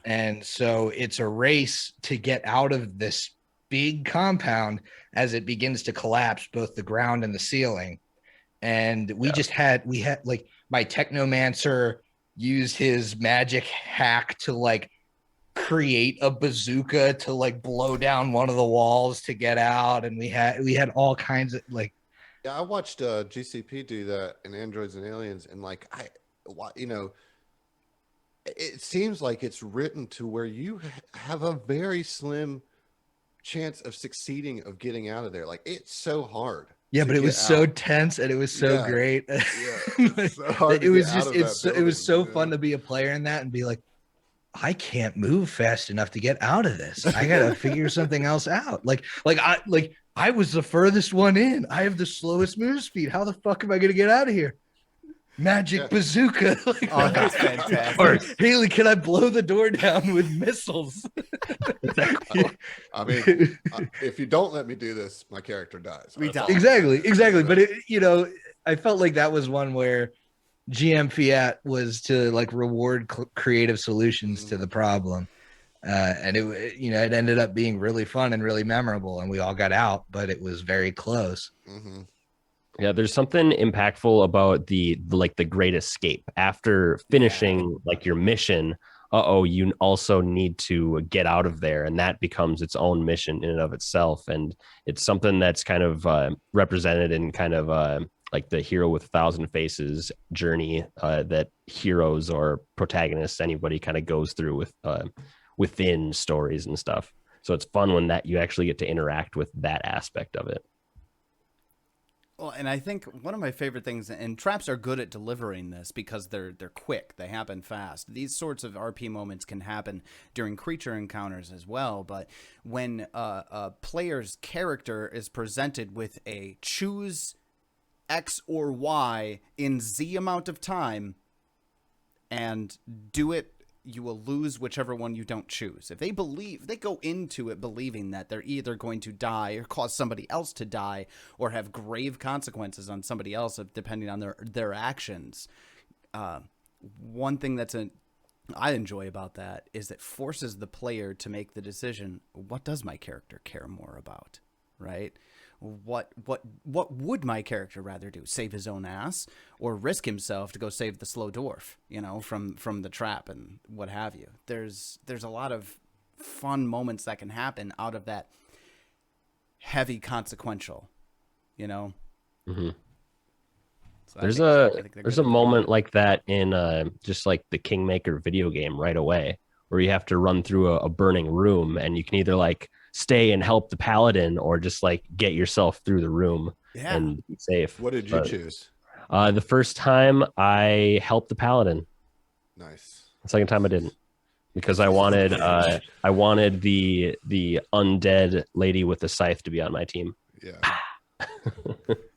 And so it's a race to get out of this big compound as it begins to collapse both the ground and the ceiling. And we had like, my technomancer used his magic hack to like create a bazooka to like blow down one of the walls to get out, and we had all kinds of like. Yeah, I watched GCP do that in Androids and Aliens, and like it seems like it's written to where you have a very slim chance of succeeding of getting out of there. Like, it's so hard. Yeah, but it was so tense and it was so great. Yeah, it was so fun to be a player in that and be like, I can't move fast enough to get out of this. I gotta figure something else out. I was the furthest one in. I have the slowest move speed. How the fuck am I gonna get out of here? Magic bazooka. That's fantastic. Or Haley, can I blow the door down with missiles? I mean, if you don't let me do this, my character dies. We die. Exactly. But I felt like that was one where GM Fiat was to like reward creative solutions to the problem, and it ended up being really fun and really memorable, and we all got out, but it was very close. Mm-hmm. Yeah, there's something impactful about the great escape after finishing like your mission. you also need to get out of there, and that becomes its own mission in and of itself. And it's something that's kind of represented in kind of like the hero with 1,000 faces journey that heroes or protagonists, anybody kind of goes through with within stories and stuff. So it's fun when that you actually get to interact with that aspect of it. Well, and I think one of my favorite things, and traps are good at delivering this because they're quick, they happen fast. These sorts of RP moments can happen during creature encounters as well. But when a player's character is presented with a choose X or Y in Z amount of time and do it, you will lose whichever one you don't choose. If they go into it believing that they're either going to die or cause somebody else to die or have grave consequences on somebody else depending on their actions. One thing I enjoy about that is it forces the player to make the decision, what does my character care more about, right? What would my character rather do? Save his own ass or risk himself to go save the slow dwarf, from the trap and what have you. There's a lot of fun moments that can happen out of that heavy consequential, Mm-hmm. So there's a moment like that in just like the Kingmaker video game right away, where you have to run through a burning room, and you can either like stay and help the paladin or just like get yourself through the room and be safe. What did you choose? The first time I helped the paladin. Nice. The second time I didn't, because I wanted the undead lady with the scythe to be on my team. Yeah.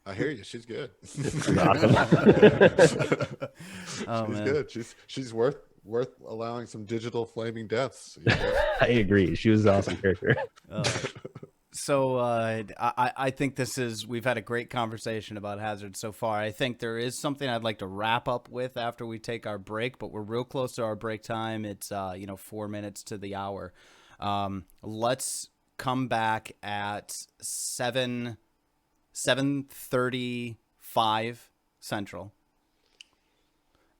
I hear you. She's good. She's good. She's worth allowing some digital flaming deaths. I agree. She was an awesome character. So I think we've had a great conversation about hazards so far. I think there is something I'd like to wrap up with after we take our break, but we're real close to our break time. It's 4 minutes to the hour. Let's come back at 7:35 Central.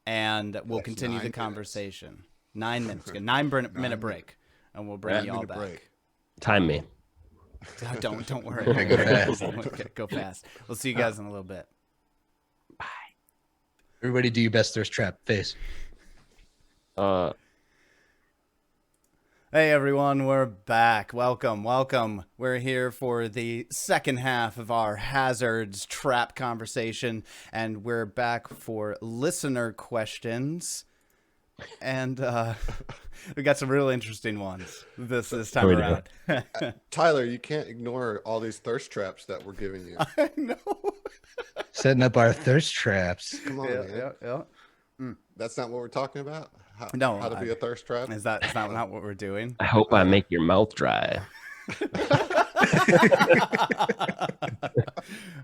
And we'll continue the conversation. 9 minutes. 9-minute break. And we'll bring you all back. Break. Time me. Don't worry. Go fast. Go fast. We'll see you guys in a little bit. Bye. Everybody do your best thirst trap face. Hey everyone, we're back. Welcome. We're here for the second half of our hazards trap conversation, and we're back for listener questions. And we got some real interesting ones this time around. Tyler, you can't ignore all these thirst traps that we're giving you. I know. Setting up our thirst traps. Come on, man. Yeah. That's not what we're talking about? How to be a thirst trap? Is that not what we're doing? I hope I make your mouth dry.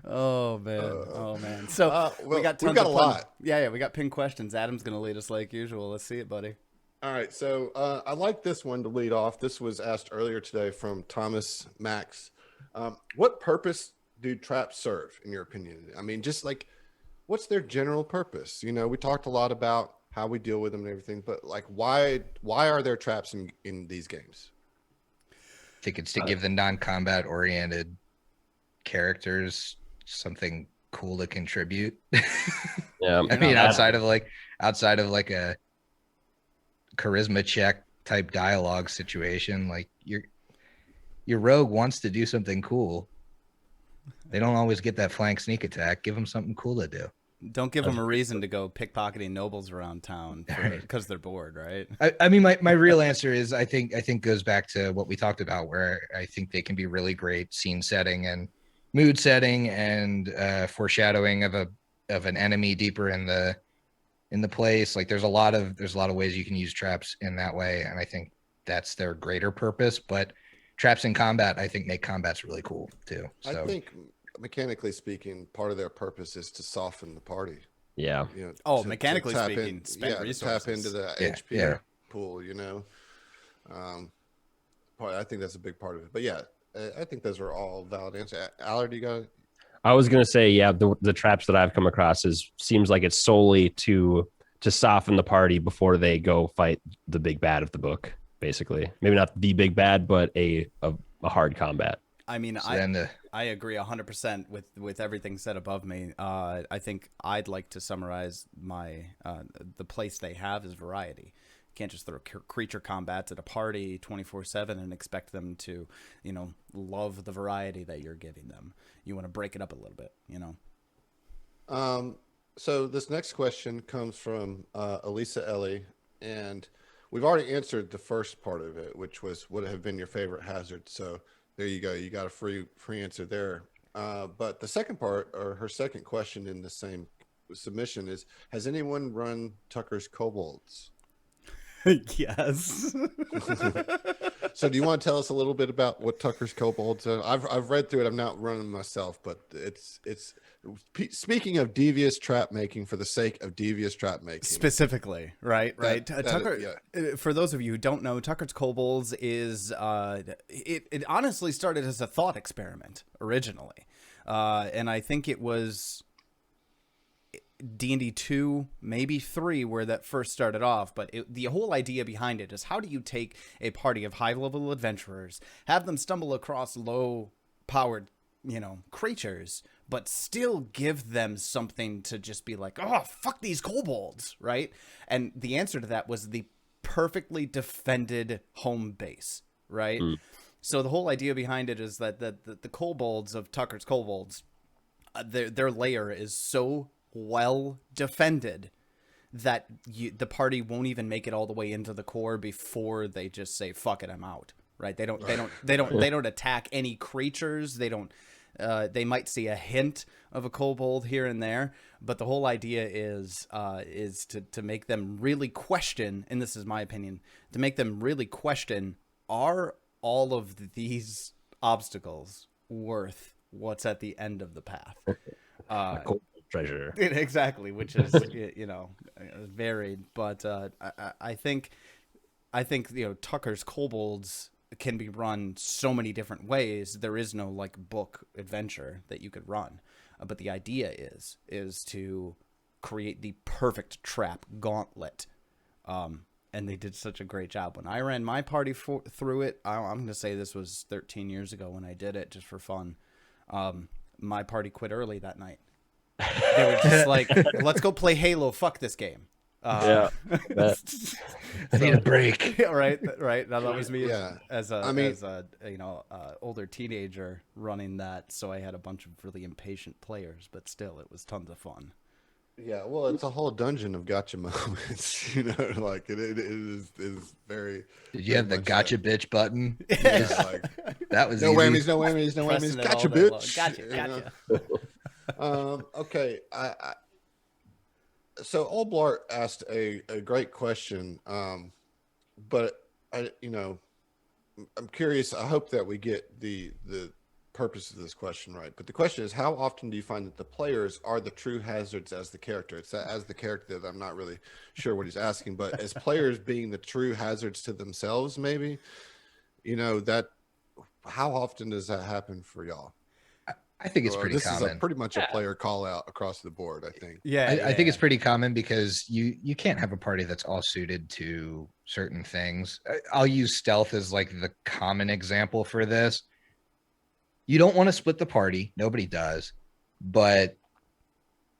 Oh man. So we got a lot. Yeah, we got pinned questions. Adam's gonna lead us like usual. Let's see it, buddy. All right, so I like this one to lead off. This was asked earlier today from Thomas Max. What purpose do traps serve, in your opinion? I mean, just like, what's their general purpose? We talked a lot about how we deal with them and everything, but like, why are there traps in these games? I think it's to give the non-combat oriented characters something cool to contribute. Yeah, I mean, outside of like a charisma check type dialogue situation, like your rogue wants to do something cool. They don't always get that flank sneak attack. Give them something cool to do. Don't give them a reason to go pickpocketing nobles around town because they're bored, right? I mean, my real answer is I think goes back to what we talked about, where I think they can be really great scene setting and mood setting and foreshadowing of an enemy deeper in the place. Like there's a lot of ways you can use traps in that way, and I think that's their greater purpose. But traps in combat, I think, make combats really cool too. So. I think, mechanically speaking, part of their purpose is to soften the party. Yeah. Mechanically speaking, spend resources. Tap into the HP pool. I think that's a big part of it. But yeah, I think those are all valid answers. Allard, you got it? I was gonna say, yeah, the traps that I've come across seems like it's solely to to soften the party before they go fight the big bad of the book. Basically, maybe not the big bad, but a hard combat. I mean, So I agree 100% with everything said above me. I think I'd like to summarize my the place they have is variety. You can't just throw creature combats at a party 24/7 and expect them to, love the variety that you're giving them. You want to break it up a little bit, So this next question comes from Elisa Ellie, and we've already answered the first part of it, which was what have been your favorite hazards. So there you go. You got a free answer there. But the second part, or her second question in the same submission, is: has anyone run Tucker's Kobolds? Yes. So do you want to tell us a little bit about what Tucker's Kobolds are? I've read through it. I'm not running myself, but it's speaking of devious trap making for the sake of devious trap making. Specifically, right? Tucker, yeah. For those of you who don't know, Tucker's Kobolds is it honestly started as a thought experiment originally, and I think it was D&D 2, maybe 3, where that first started off. But the whole idea behind it is, how do you take a party of high-level adventurers, have them stumble across low-powered, creatures, but still give them something to just be like, oh, fuck these kobolds, right? And the answer to that was the perfectly defended home base, right? So the whole idea behind it is that the kobolds of Tucker's Kobolds, their lair is so well defended that the party won't even make it all the way into the core before they just say, fuck it, I'm out, right? They don't attack any creatures. They might see a hint of a kobold here and there, but the whole idea is to make them really question, and this is my opinion, to make them really question, are all of these obstacles worth what's at the end of the path? Treasure. Exactly, which is varied, but I think Tucker's Kobolds can be run so many different ways. There is no book adventure that you could run, but the idea is to create the perfect trap gauntlet, and they did such a great job. When I ran my party through it, I'm going to say this was 13 years ago when I did it just for fun. My party quit early that night. They were just like, let's go play Halo. Fuck this game. I need a break. Yeah, right. Now that was me as older teenager running that, so I had a bunch of really impatient players, but still, it was tons of fun. Yeah, well, it's a whole dungeon of gotcha moments. It is very. Did you have the gotcha bitch button? Yeah. That was no easy. whammies, no whammies, no whammies. Gotcha, bitch. Gotcha. Okay. So Olblart asked a great question, but I'm curious. I hope that we get the purpose of this question right. But the question is, how often do you find that the players are the true hazards as the character? It's as the character that I'm not really sure what he's asking, but as players being the true hazards to themselves, maybe, that. How often does that happen for y'all? I think it's pretty common. This is pretty much a player call out across the board, I think. Yeah, I think it's pretty common because you can't have a party that's all suited to certain things. I'll use stealth as the common example for this. You don't want to split the party. Nobody does. But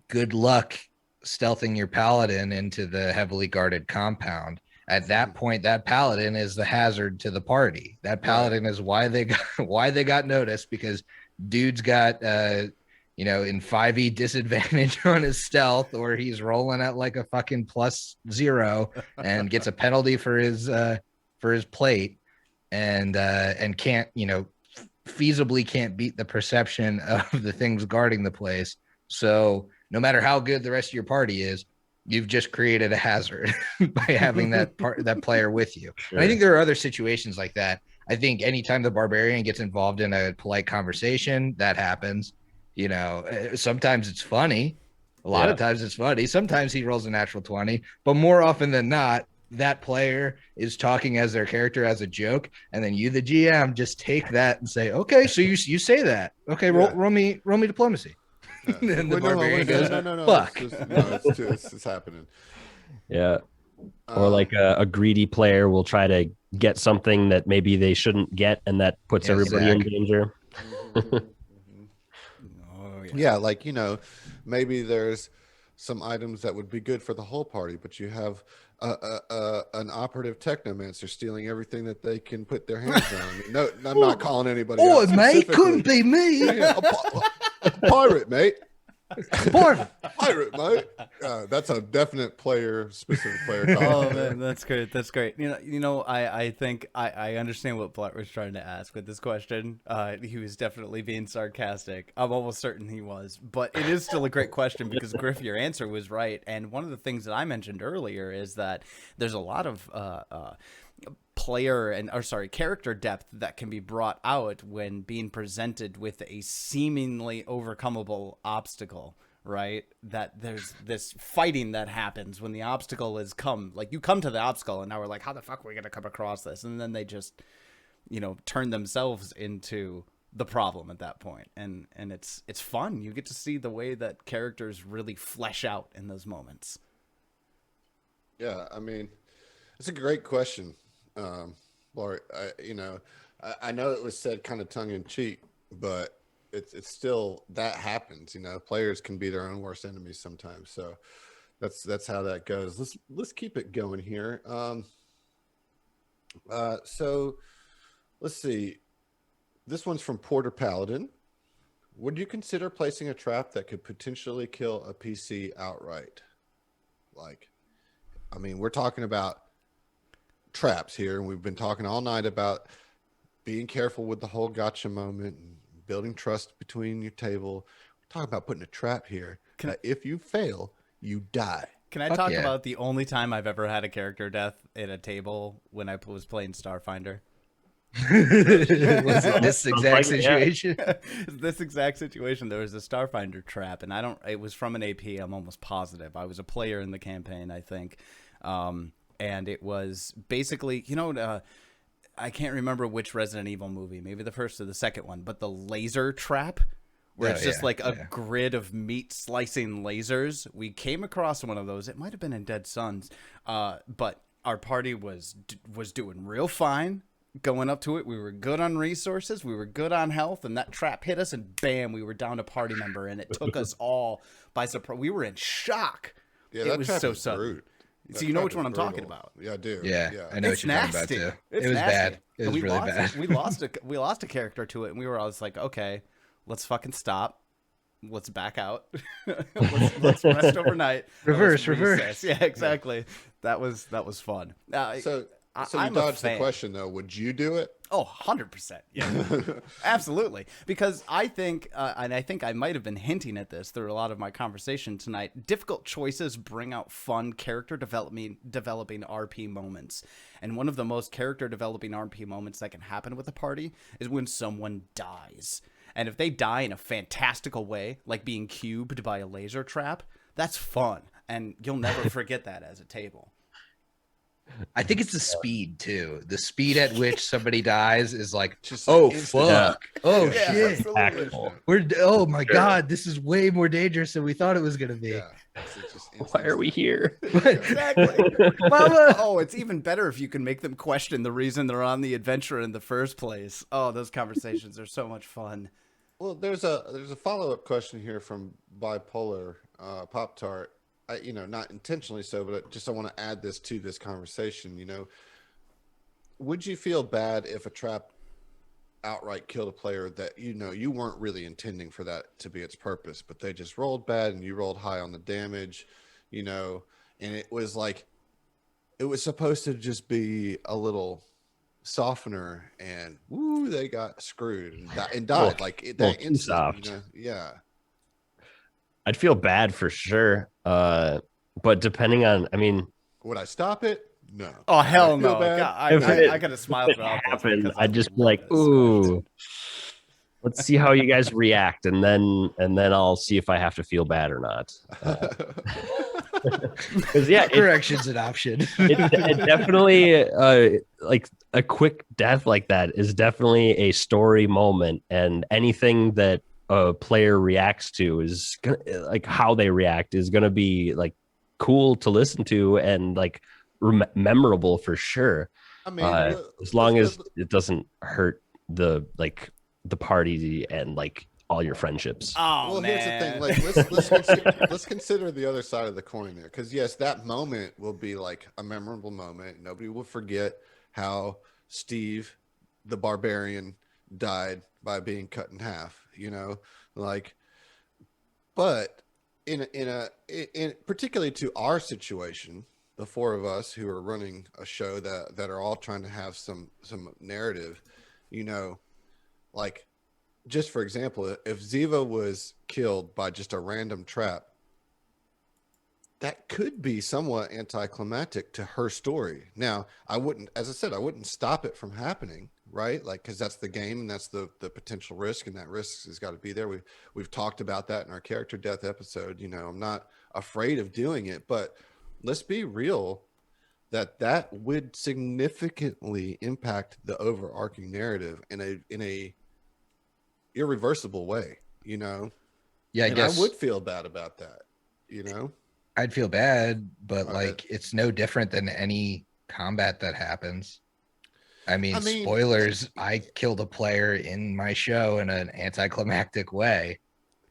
good luck stealthing your paladin into the heavily guarded compound. At that point, that paladin is the hazard to the party. That paladin is why they got noticed, because dude's got in 5e disadvantage on his stealth, or he's rolling at a fucking +0 and gets a penalty for his plate, and can't feasibly can't beat the perception of the things guarding the place. So no matter how good the rest of your party is, you've just created a hazard by having that player with you. Sure. And I think there are other situations like that. I think anytime the barbarian gets involved in a polite conversation, that happens. Sometimes it's funny. A lot of times it's funny. Sometimes he rolls a natural 20, but more often than not, that player is talking as their character as a joke, and then you, the GM, just take that and say, "Okay, so you say that. Okay, roll me diplomacy." Yeah. And the barbarian goes, "No, fuck." it's happening. Yeah. Or like a greedy player will try to get something that maybe they shouldn't get, and that puts Yeah, everybody in Zach. danger. Oh yeah. Yeah, like, maybe there's some items that would be good for the whole party, but you have an operative technomancer stealing everything that they can put their hands on. I mean, no, I'm not calling anybody Oh, out mate, couldn't specifically. be me. Yeah, a pirate, mate. Pardon. Pirate, mate. That's a definite specific player Oh comment. man, that's great. That's great. I think I understand what Blatt was trying to ask with this question. He was definitely being sarcastic. I'm almost certain he was, but it is still a great question because Griff, your answer was right. And one of the things that I mentioned earlier is that there's a lot of character depth that can be brought out when being presented with a seemingly overcomable obstacle, right? That there's this fighting that happens when the obstacle is like you come to the obstacle and now we're like, how the fuck are we gonna come across this? And then they just turn themselves into the problem at that point. And it's fun. You get to see the way that characters really flesh out in those moments. Yeah, I mean, it's a great question. Laura, I know it was said kind of tongue in cheek, but it's still, that happens. Players can be their own worst enemies sometimes. So that's how that goes. Let's keep it going here. So let's see. This one's from Porter Paladin. Would you consider placing a trap that could potentially kill a PC outright? We're talking about traps here, and we've been talking all night about being careful with the whole gotcha moment and building trust between your table. We're talking about putting a trap here that if you fail, you die. Can I talk about the only time I've ever had a character death at a table when I was playing Starfinder? Was it this exact situation? This exact situation. There was a Starfinder trap, and it was from an AP. I'm almost positive. I was a player in the campaign, I think. And it was basically, I can't remember which Resident Evil movie, maybe the first or the second one, but the laser trap, where it's just like a grid of meat slicing lasers. We came across one of those. It might have been in Dead Sons, but our party was doing real fine going up to it. We were good on resources. We were good on health, and that trap hit us, and bam, we were down a party member, and it took us all by surprise. We were in shock. Yeah, it was so sudden. So you know which one I'm talking about? Yeah, I do. Yeah, I know what you're talking about too. It was bad. It was really bad. We lost a character to it, and we were always like, okay, let's fucking stop. Let's back out. let's rest overnight. Reverse. Yeah, exactly. That was fun. So you dodged the question though. Would you do it? Oh, 100%. Yeah, absolutely. Because I think, and I think I might have been hinting at this through a lot of my conversation tonight, difficult choices bring out fun character developing RP moments. And one of the most character developing RP moments that can happen with a party is when someone dies. And if they die in a fantastical way, like being cubed by a laser trap, that's fun. And you'll never forget that as a table. I think it's the speed too. The speed at which somebody dies is like, Just oh instant. fuck, oh Yeah, shit, absolutely. oh my god, this is way more dangerous than we thought it was gonna be. Yeah. It's just Why are we here? Exactly. Mama. Oh, it's even better if you can make them question the reason they're on the adventure in the first place. Oh, those conversations are so much fun. Well, there's a follow-up question here from Bipolar Pop Tart. Not intentionally so, but I want to add this to this conversation. Would you feel bad if a trap outright killed a player that you weren't really intending for that to be its purpose, but they just rolled bad and you rolled high on the damage, and it was like it was supposed to just be a little softener, and woo, they got screwed and died that instant. Soft. Yeah. I'd feel bad for sure. But depending on, Would I stop it? No. Oh, hell I feel no. bad. God, I got to smile if it throughout this happened, because I'd just be love like, this ooh, let's see how you guys react, and then I'll see if I have to feel bad or not. Because Correction's an option. it definitely like a quick death like that is definitely a story moment, and anything that a player reacts to is gonna, like how they react is going to be like cool to listen to and like memorable for sure. I mean, As long as it doesn't hurt the party and like all your friendships. Oh well, man. here's the thing. Like, let's consider the other side of the coin there, because yes, that moment will be like a memorable moment. Nobody will forget how Steve, the barbarian, died by being cut in half. You know, like, but in particularly to our situation, the four of us who are running a show that are all trying to have some narrative, you know, like, just for example, if Ziva was killed by just a random trap, that could be somewhat anticlimactic to her story. Now, I wouldn't, as I said, I wouldn't stop it from happening, right? Like, because that's the game and that's the potential risk, and that risk has got to be there. We've talked about that in our character death episode. You know, I'm not afraid of doing it, but let's be real, that would significantly impact the overarching narrative in a irreversible way, you know. Yeah, I guess I would feel bad about that, you know. I'd feel bad, but All like right. it's no different than any combat that happens. I mean, mean, spoilers, I killed a player in my show in an anticlimactic way.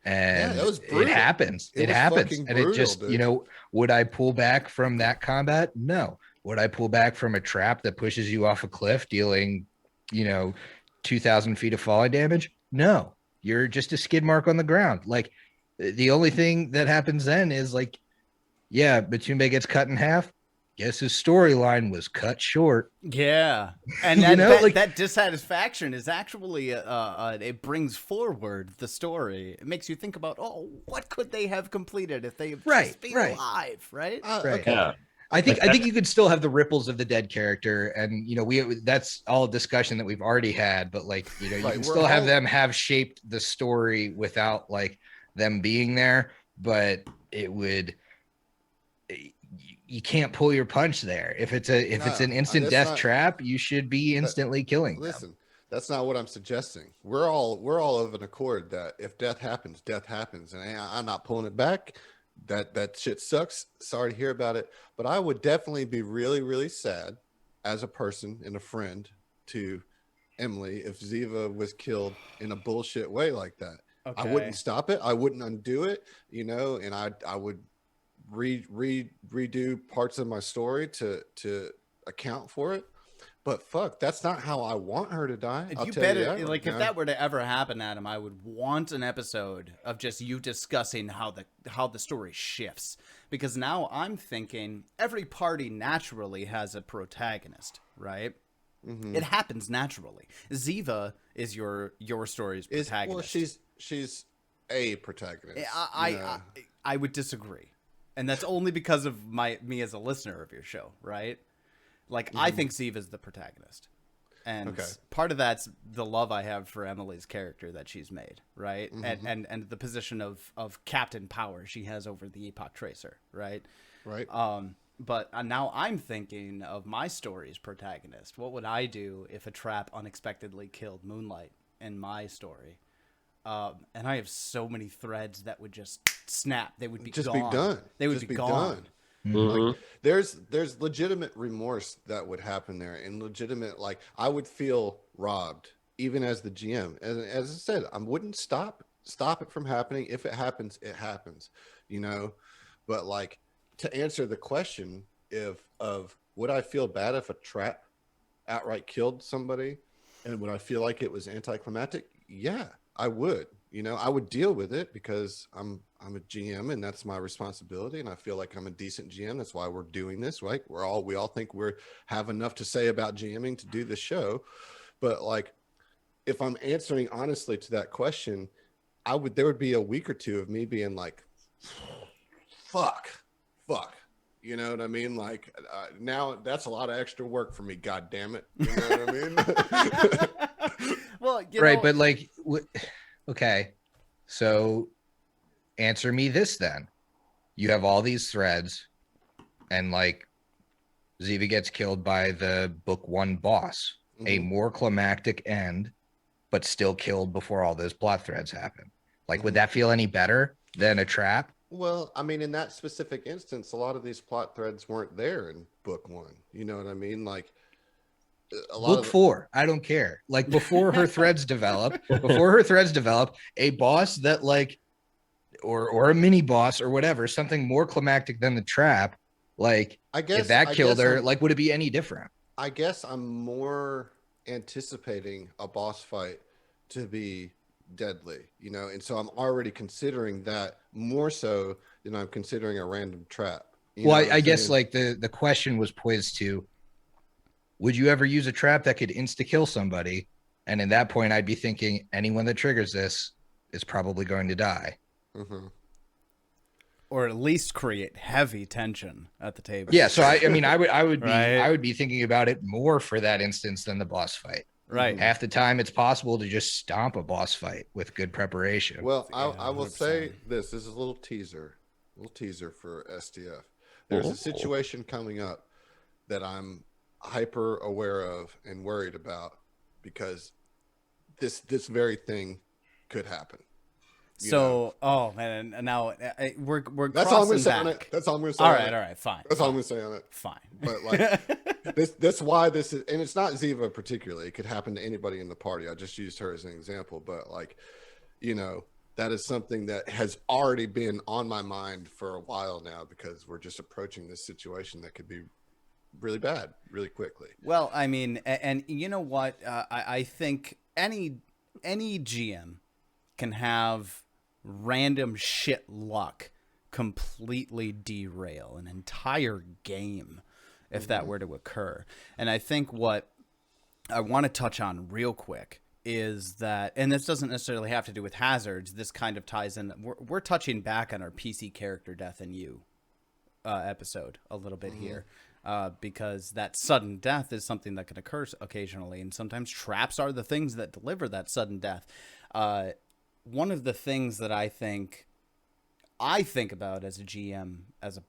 Yeah, And it was it brutal. happens. It It was happens. fucking And it brutal, just, dude. you know, would I pull back from that combat? No. Would I pull back from a trap that pushes you off a cliff, dealing, 2,000 feet of falling damage? No. You're just a skid mark on the ground. Like, the only thing that happens then is like, yeah, Batumbe gets cut in half. Guess his storyline was cut short. Yeah, and that dissatisfaction is actually it brings forward the story. It makes you think about, oh, what could they have completed if they just been alive, right? Right. Okay. Yeah. I think you could still have the ripples of the dead character, and that's all a discussion that we've already had. But like, you can still have them have shaped the story without like them being there. But it would, you can't pull your punch there. If it's an instant death trap, you should be instantly killing them. Listen, that's not what I'm suggesting. We're all of an accord that if death happens, and I'm not pulling it back. That shit sucks. Sorry to hear about it, but I would definitely be really, really sad as a person and a friend to Emily if Ziva was killed in a bullshit way like that. Okay. I wouldn't stop it. I wouldn't undo it, and I would redo parts of my story to account for it. But fuck, that's not how I want her to die. If that were to ever happen, Adam, I would want an episode of just you discussing how the story shifts, because now I'm thinking every party naturally has a protagonist, right? Mm-hmm. It happens naturally. Ziva is your story's protagonist. Well, she's a protagonist. I would disagree. And that's only because of me as a listener of your show, right? Like, I think Ziva is the protagonist. And part of that's the love I have for Emily's character that she's made, right? Mm-hmm. And the position of captain power she has over the Epoch Tracer, right? Right. But now I'm thinking of my story's protagonist. What would I do if a trap unexpectedly killed Moonlight in my story? And I have so many threads that would just snap. They would be just gone. Be done. They would be gone. Done. Mm-hmm. Like, there's legitimate remorse that would happen there, and legitimate, like, I would feel robbed even as the GM. And as I said, I wouldn't stop it from happening. If it happens, it happens, But like, to answer the question of would I feel bad if a trap outright killed somebody, and would I feel like it was anticlimactic? Yeah, I would. I would deal with it because I'm a GM and that's my responsibility, and I feel like I'm a decent GM. That's why we're doing this, right? We all think we have enough to say about GMing to do the show. But like, if I'm answering honestly to that question, there would be a week or two of me being like, fuck. You know what I mean? Like, now that's a lot of extra work for me. God damn it. You know what I mean? Well, but like, okay, so answer me this then. You have all these threads, and like, Ziva gets killed by the book 1 boss, a more climactic end, but still killed before all those plot threads happen. Like, would that feel any better than a trap Well, I mean, in that specific instance, a lot of these plot threads weren't there in book one. You know what I mean? Like a lot Book of 4, I don't care. Like before her threads develop, a boss that like or a mini boss or whatever, something more climactic than the trap, like if that killed her, like would it be any different? I guess I'm more anticipating a boss fight to be deadly, you know, and so I'm already considering that more so than I'm considering a random trap. You Well, know what I I'm guess saying? like the question was poised to, would you ever use a trap that could insta kill somebody? And in that point, I'd be thinking anyone that triggers this is probably going to die. Mhm. Or at least create heavy tension at the table. Yeah, so I mean, I would be Right. I would be thinking about it more for that instance than the boss fight. Right. Half the time, it's possible to just stomp a boss fight with good preparation. Well, Yeah, I will 100%. say this. This is a little teaser for STF. There's Oh. a situation coming up that I'm hyper aware of and worried about because this very thing could happen. You know? So, oh man, and now we're That's all I'm crossing gonna say on back. it. That's all I'm gonna say. All on right, it. all right, fine. That's all I'm fine, gonna say on it. Fine. But like that's why this is, and it's not Ziva particularly. It could happen to anybody in the party. I just used her as an example, but like, you know, that is something that has already been on my mind for a while now because we're just approaching this situation that could be really bad really quickly. Well, I mean, and you know what? I think any GM can have random shit luck completely derail an entire game if that were to occur. And I think what I want to touch on real quick is that, and this doesn't necessarily have to do with hazards. This kind of ties in. We're touching back on our PC character death in you episode a little bit here. Because that sudden death is something that can occur occasionally, and sometimes traps are the things that deliver that sudden death. One of the things that I think about as a GM, as a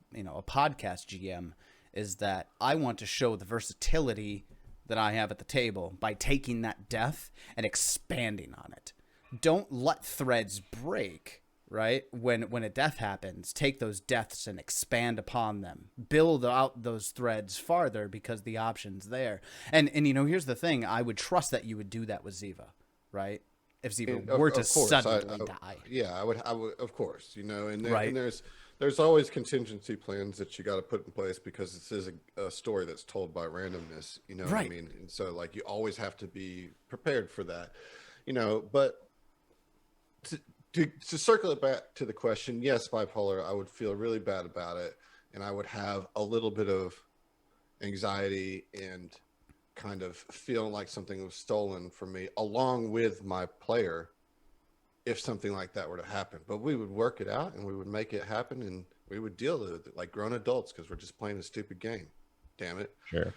podcast GM, is that I want to show the versatility that I have at the table by taking that death and expanding on it. Don't let threads break. Right? When a death happens, take those deaths and expand upon them. Build out those threads farther because the option's there. And you know, here's the thing. I would trust that you would do that with Ziva, right? If Ziva were to suddenly die. Yeah, I would, of course, you know, and, Right. and there's always contingency plans that you got to put in place because this is a story that's told by randomness, you know what I Right. mean? And so like you always have to be prepared for that, you know, but to circle it back to the question, yes, bipolar, I would feel really bad about it. And I would have a little bit of anxiety and kind of feeling like something was stolen from me along with my player if something like that were to happen. But we would work it out and we would make it happen and we would deal with it like grown adults because we're just playing a stupid game. Damn it. Sure.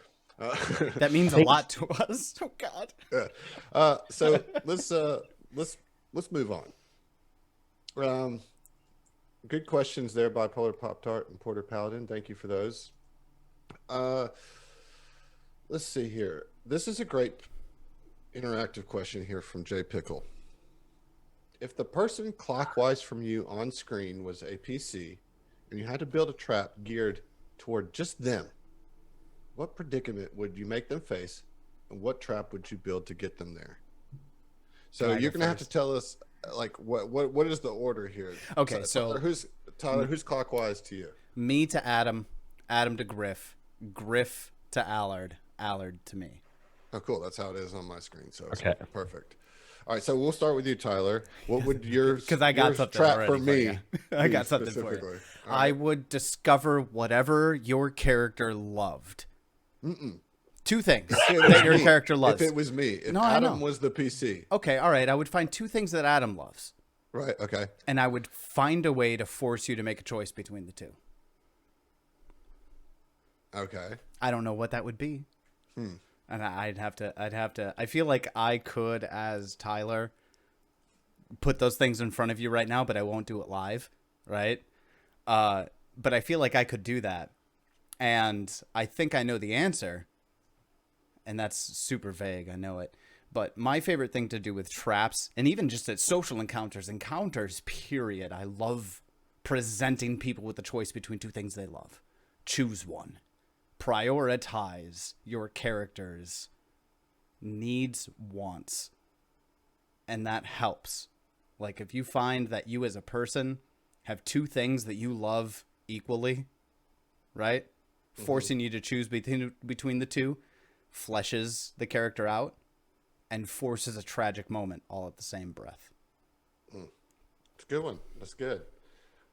That means a lot to us. Oh God. Yeah. So let's move on. Good questions there, Bipolar Pop Tart and Porter Paladin. Thank you for those. Let's see here. This is a great interactive question here from Jay Pickle. If the person clockwise from you on screen was a PC and you had to build a trap geared toward just them, what predicament would you make them face and what trap would you build to get them there? So you're going to have to tell us like what is the order here? Okay, so Tyler, who's clockwise to you? Me to Adam, Adam to Griff, Griff to Allard, Allard to me. Oh, cool. That's how it is on my screen. So Okay. perfect. All right, so we'll start with you, Tyler. What would your Because I got your something trap already for me? I be got something for specifically? you. All I right. would discover whatever your character loved. Two things that your character loves. If it was me, if No, I Adam know. was the PC, Okay, all right. I would find two things that Adam loves, right? Okay. and I would find a way to force you to make a choice between the two. Okay. I don't know what that would be. And I'd have to, I feel like I could, as Tyler, put those things in front of you right now, but I won't do it live, right? But I feel like I could do that. And I think I know the answer. And that's super vague, I know it. But my favorite thing to do with traps, and even just at social encounters, period. I love presenting people with the choice between two things they love. Choose one. Prioritize your character's needs, wants. And that helps. Like if you find that you as a person have two things that you love equally, right? Mm-hmm. Forcing you to choose between the two fleshes the character out and forces a tragic moment all at the same breath. It's a good one. That's good.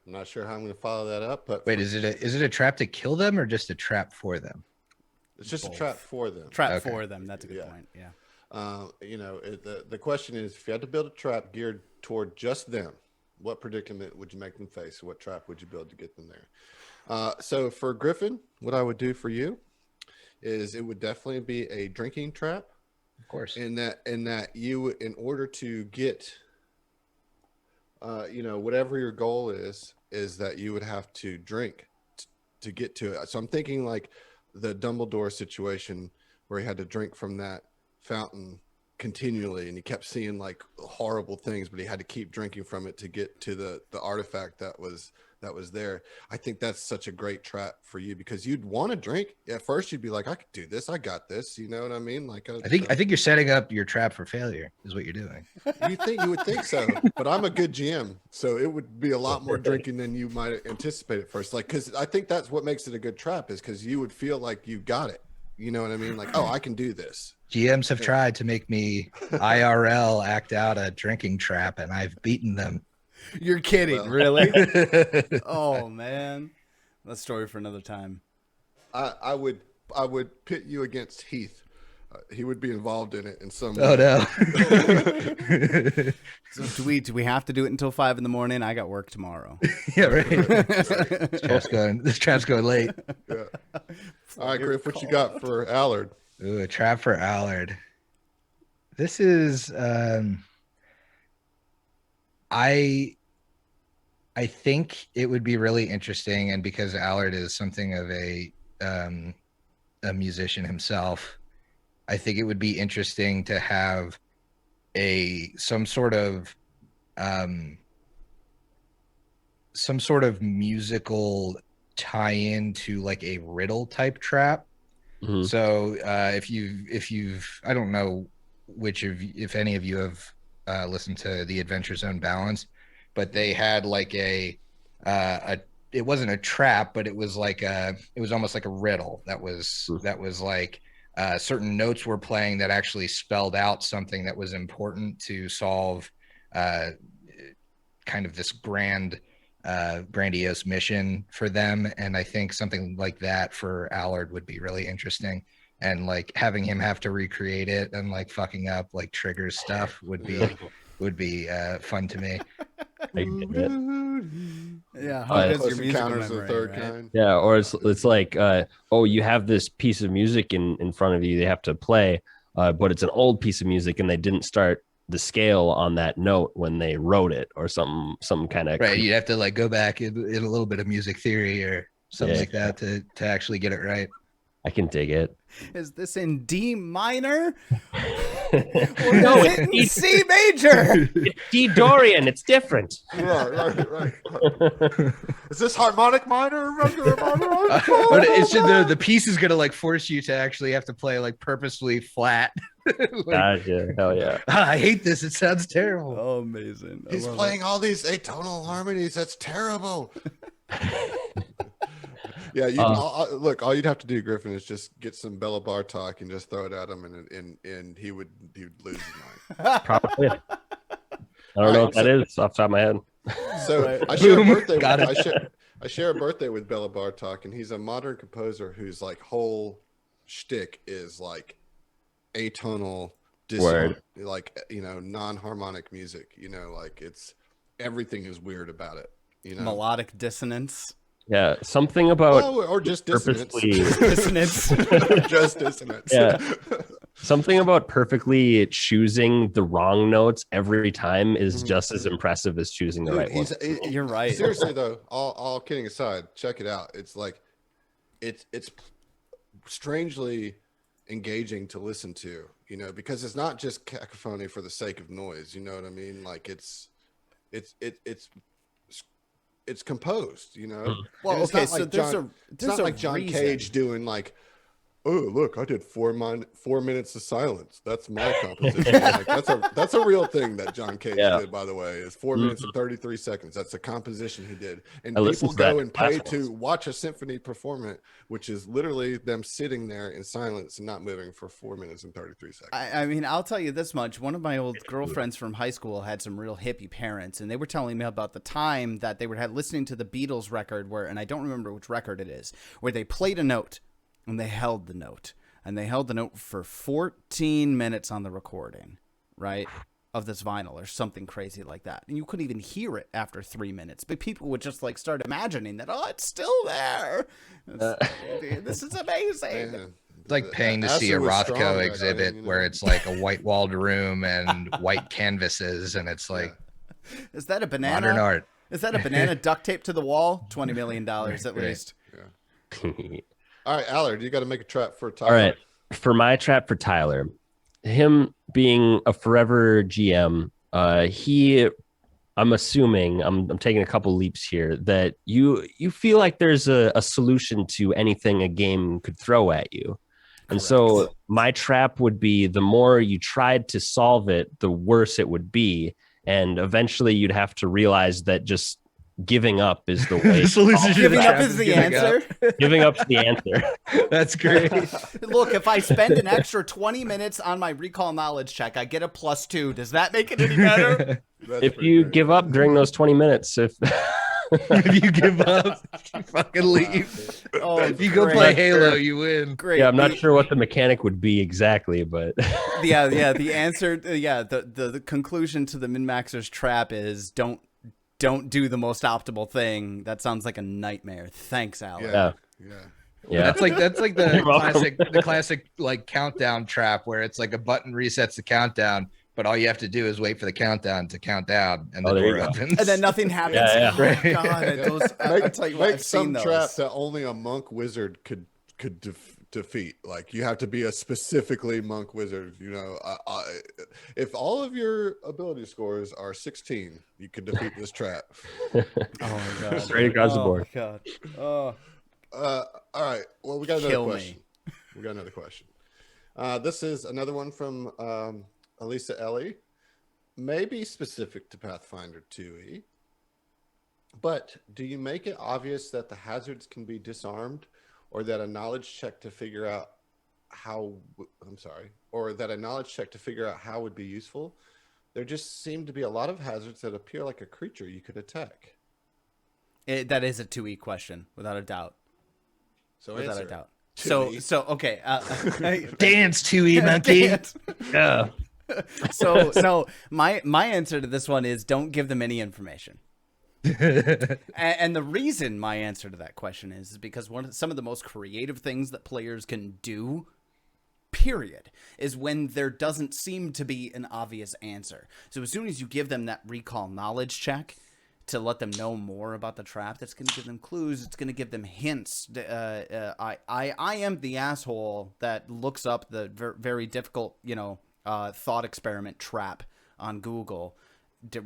I'm not sure how I'm going to follow that up, but wait, is it a trap to kill them or just a trap for them? it's just Both. a trap for them. Trap for them. That's a good point. Yeah. The question is, if you had to build a trap geared toward just them, what predicament would you make them face? What trap would you build to get them there? So for Griffin, what I would do for you is it would definitely be a drinking trap. Of course. In that you, in order to get, whatever your goal is that you would have to drink to get to it. So I'm thinking like the Dumbledore situation where he had to drink from that fountain continually and he kept seeing like horrible things, but he had to keep drinking from it to get to the artifact that was there. I think that's such a great trap for you because you'd want to drink. At first you'd be like, I could do this, I got this, you know what I mean? Like I think you're setting up your trap for failure is what you're doing. You would think so, but I'm a good GM, so it would be a lot more drinking than you might anticipate at first. Like, because I think that's what makes it a good trap is because you would feel like you got it. You know what I mean? Like, oh, I can do this. GMs have tried to make me IRL act out a drinking trap, and I've beaten them. You're kidding, really? Oh man, that's a story for another time. I would pit you against Heath. He would be involved in it in some way. Oh no. So do we have to do it until 5 a.m? I got work tomorrow. Yeah, right. This trap's going late. Yeah. All right, Griff, what you got for Allard? Ooh, a trap for Allard. This is I think it would be really interesting, and because Allard is something of a musician himself, I think it would be interesting to have some sort of musical tie-in to like a riddle type trap. Mm-hmm. So if you've I don't know if any of you have listened to the Adventure Zone Balance, but they had like it wasn't a trap, but it was almost like a riddle that was like certain notes were playing that actually spelled out something that was important to solve kind of this grandiose mission for them. And I think something like that for Allard would be really interesting. And like having him have to recreate it and like fucking up like triggers stuff would be fun to me. Yeah, how does your music the third kind? Yeah, or it's like you have this piece of music in front of you they have to play, but it's an old piece of music and they didn't start the scale on that note when they wrote it or some kind of right. You have to like go back in a little bit of music theory or something like that to actually get it right. I can dig it. Is this in D minor? Or no, it's in C major. It's D Dorian. It's different. Right. Is this harmonic minor? But it's just the piece is gonna like force you to actually have to play like purposefully flat. Gotcha. Hell yeah. I hate this. It sounds terrible. Oh, amazing. He's playing all these atonal harmonies. That's terrible. Yeah, look. All you'd have to do, Griffin, is just get some Bella Bartok and just throw it at him, and he would lose his mind. Probably. I don't know what that is off the top of my head. So right. I share a birthday. I share a birthday with Bella Bartok, and he's a modern composer whose like whole shtick is like atonal, like non-harmonic music. Like it's everything is weird about it. Melodic dissonance. Yeah, something about or just dissonance. Dissonance. Just dissonance. Yeah. Something about perfectly choosing the wrong notes every time is just as impressive as choosing the right one. You're right. Seriously though, all kidding aside, check it out. It's like it's strangely engaging to listen to, because it's not just cacophony for the sake of noise. You know what I mean? Like it's it's composed, you know. Well, And it's okay, not so like there's John, it's there's not a like John reason. Cage doing like, oh look, I did 4 minutes of silence. That's my composition. Like that's a real thing that John Cage did, by the way. Is 4 minutes and 33 seconds. That's a composition he did. And I listened people to that go and pay last to one. watch a symphony perform it, which is literally them sitting there in silence and not moving for 4 minutes and 33 seconds. I mean, I'll tell you this much. One of my old girlfriends from high school had some real hippie parents, and they were telling me about the time that they were listening to the Beatles record where, and I don't remember which record it is, where they played a note and they held the note. And they held the note for 14 minutes on the recording, right, of this vinyl or something crazy like that. And you couldn't even hear it after 3 minutes. But people would just like start imagining that, oh, it's still there. This is amazing. Man, It's like paying to acid see a was strong Rothko back exhibit then, you know? where it's like a white walled room and white canvases, and it's like Is that a banana? modern art. Is that a banana duct taped to the wall? $20 million at Right. least. All right, Allard, you got to make a trap for Tyler. All right. For my trap for Tyler, him being a forever GM, I'm assuming, I'm taking a couple leaps here, that you feel like there's a solution to anything a game could throw at you. And so my trap would be the more you tried to solve it, the worse it would be. And eventually you'd have to realize that just giving up is the way. The solution to the Giving up trap is the giving up. answer. Giving up's the answer. That's great. Look, if I spend an extra 20 minutes on my recall knowledge check, I get a +2. Does that make it any better? That's If pretty you great. give up during those 20 minutes, If you give up, you fucking leave. Oh, If you go great. play Halo, you win. Great. yeah, I'm not sure what the mechanic would be exactly, but Yeah. The answer, the conclusion to the min-maxer's trap is don't do the most optimal thing. That sounds like a nightmare. Thanks, Alan. Yeah. yeah. That's like the You're welcome. classic like countdown trap where it's like a button resets the countdown, but all you have to do is wait for the countdown to count down, and the there you door go. opens. And then nothing happens. Yeah. Oh, Right. God, those, I tell you what, Make I've seen some those. trap that only a monk wizard could defeat. Like you have to be a specifically monk wizard. You know, if all of your ability scores are 16, you can defeat this trap. Oh my God. Straight across the board. Oh my God. Oh. All right. Well, we got another Kill me. question. We got another question. This is another one from Elisa Ellie. Maybe specific to Pathfinder 2e. But do you make it obvious that the hazards can be disarmed, or that a knowledge check to figure out how? Or that a knowledge check to figure out how would be useful? There just seem to be a lot of hazards that appear like a creature you could attack. That is a 2E question, without a doubt. So Without answer a doubt. it. So okay. Dance, 2E monkey. Dance. Yeah. So no, my answer to this one is don't give them any information. And the reason my answer to that question is because some of the most creative things that players can do, period, is when there doesn't seem to be an obvious answer. So as soon as you give them that recall knowledge check to let them know more about the trap, that's going to give them clues. It's going to give them hints. I am the asshole that looks up the very difficult, thought experiment trap on Google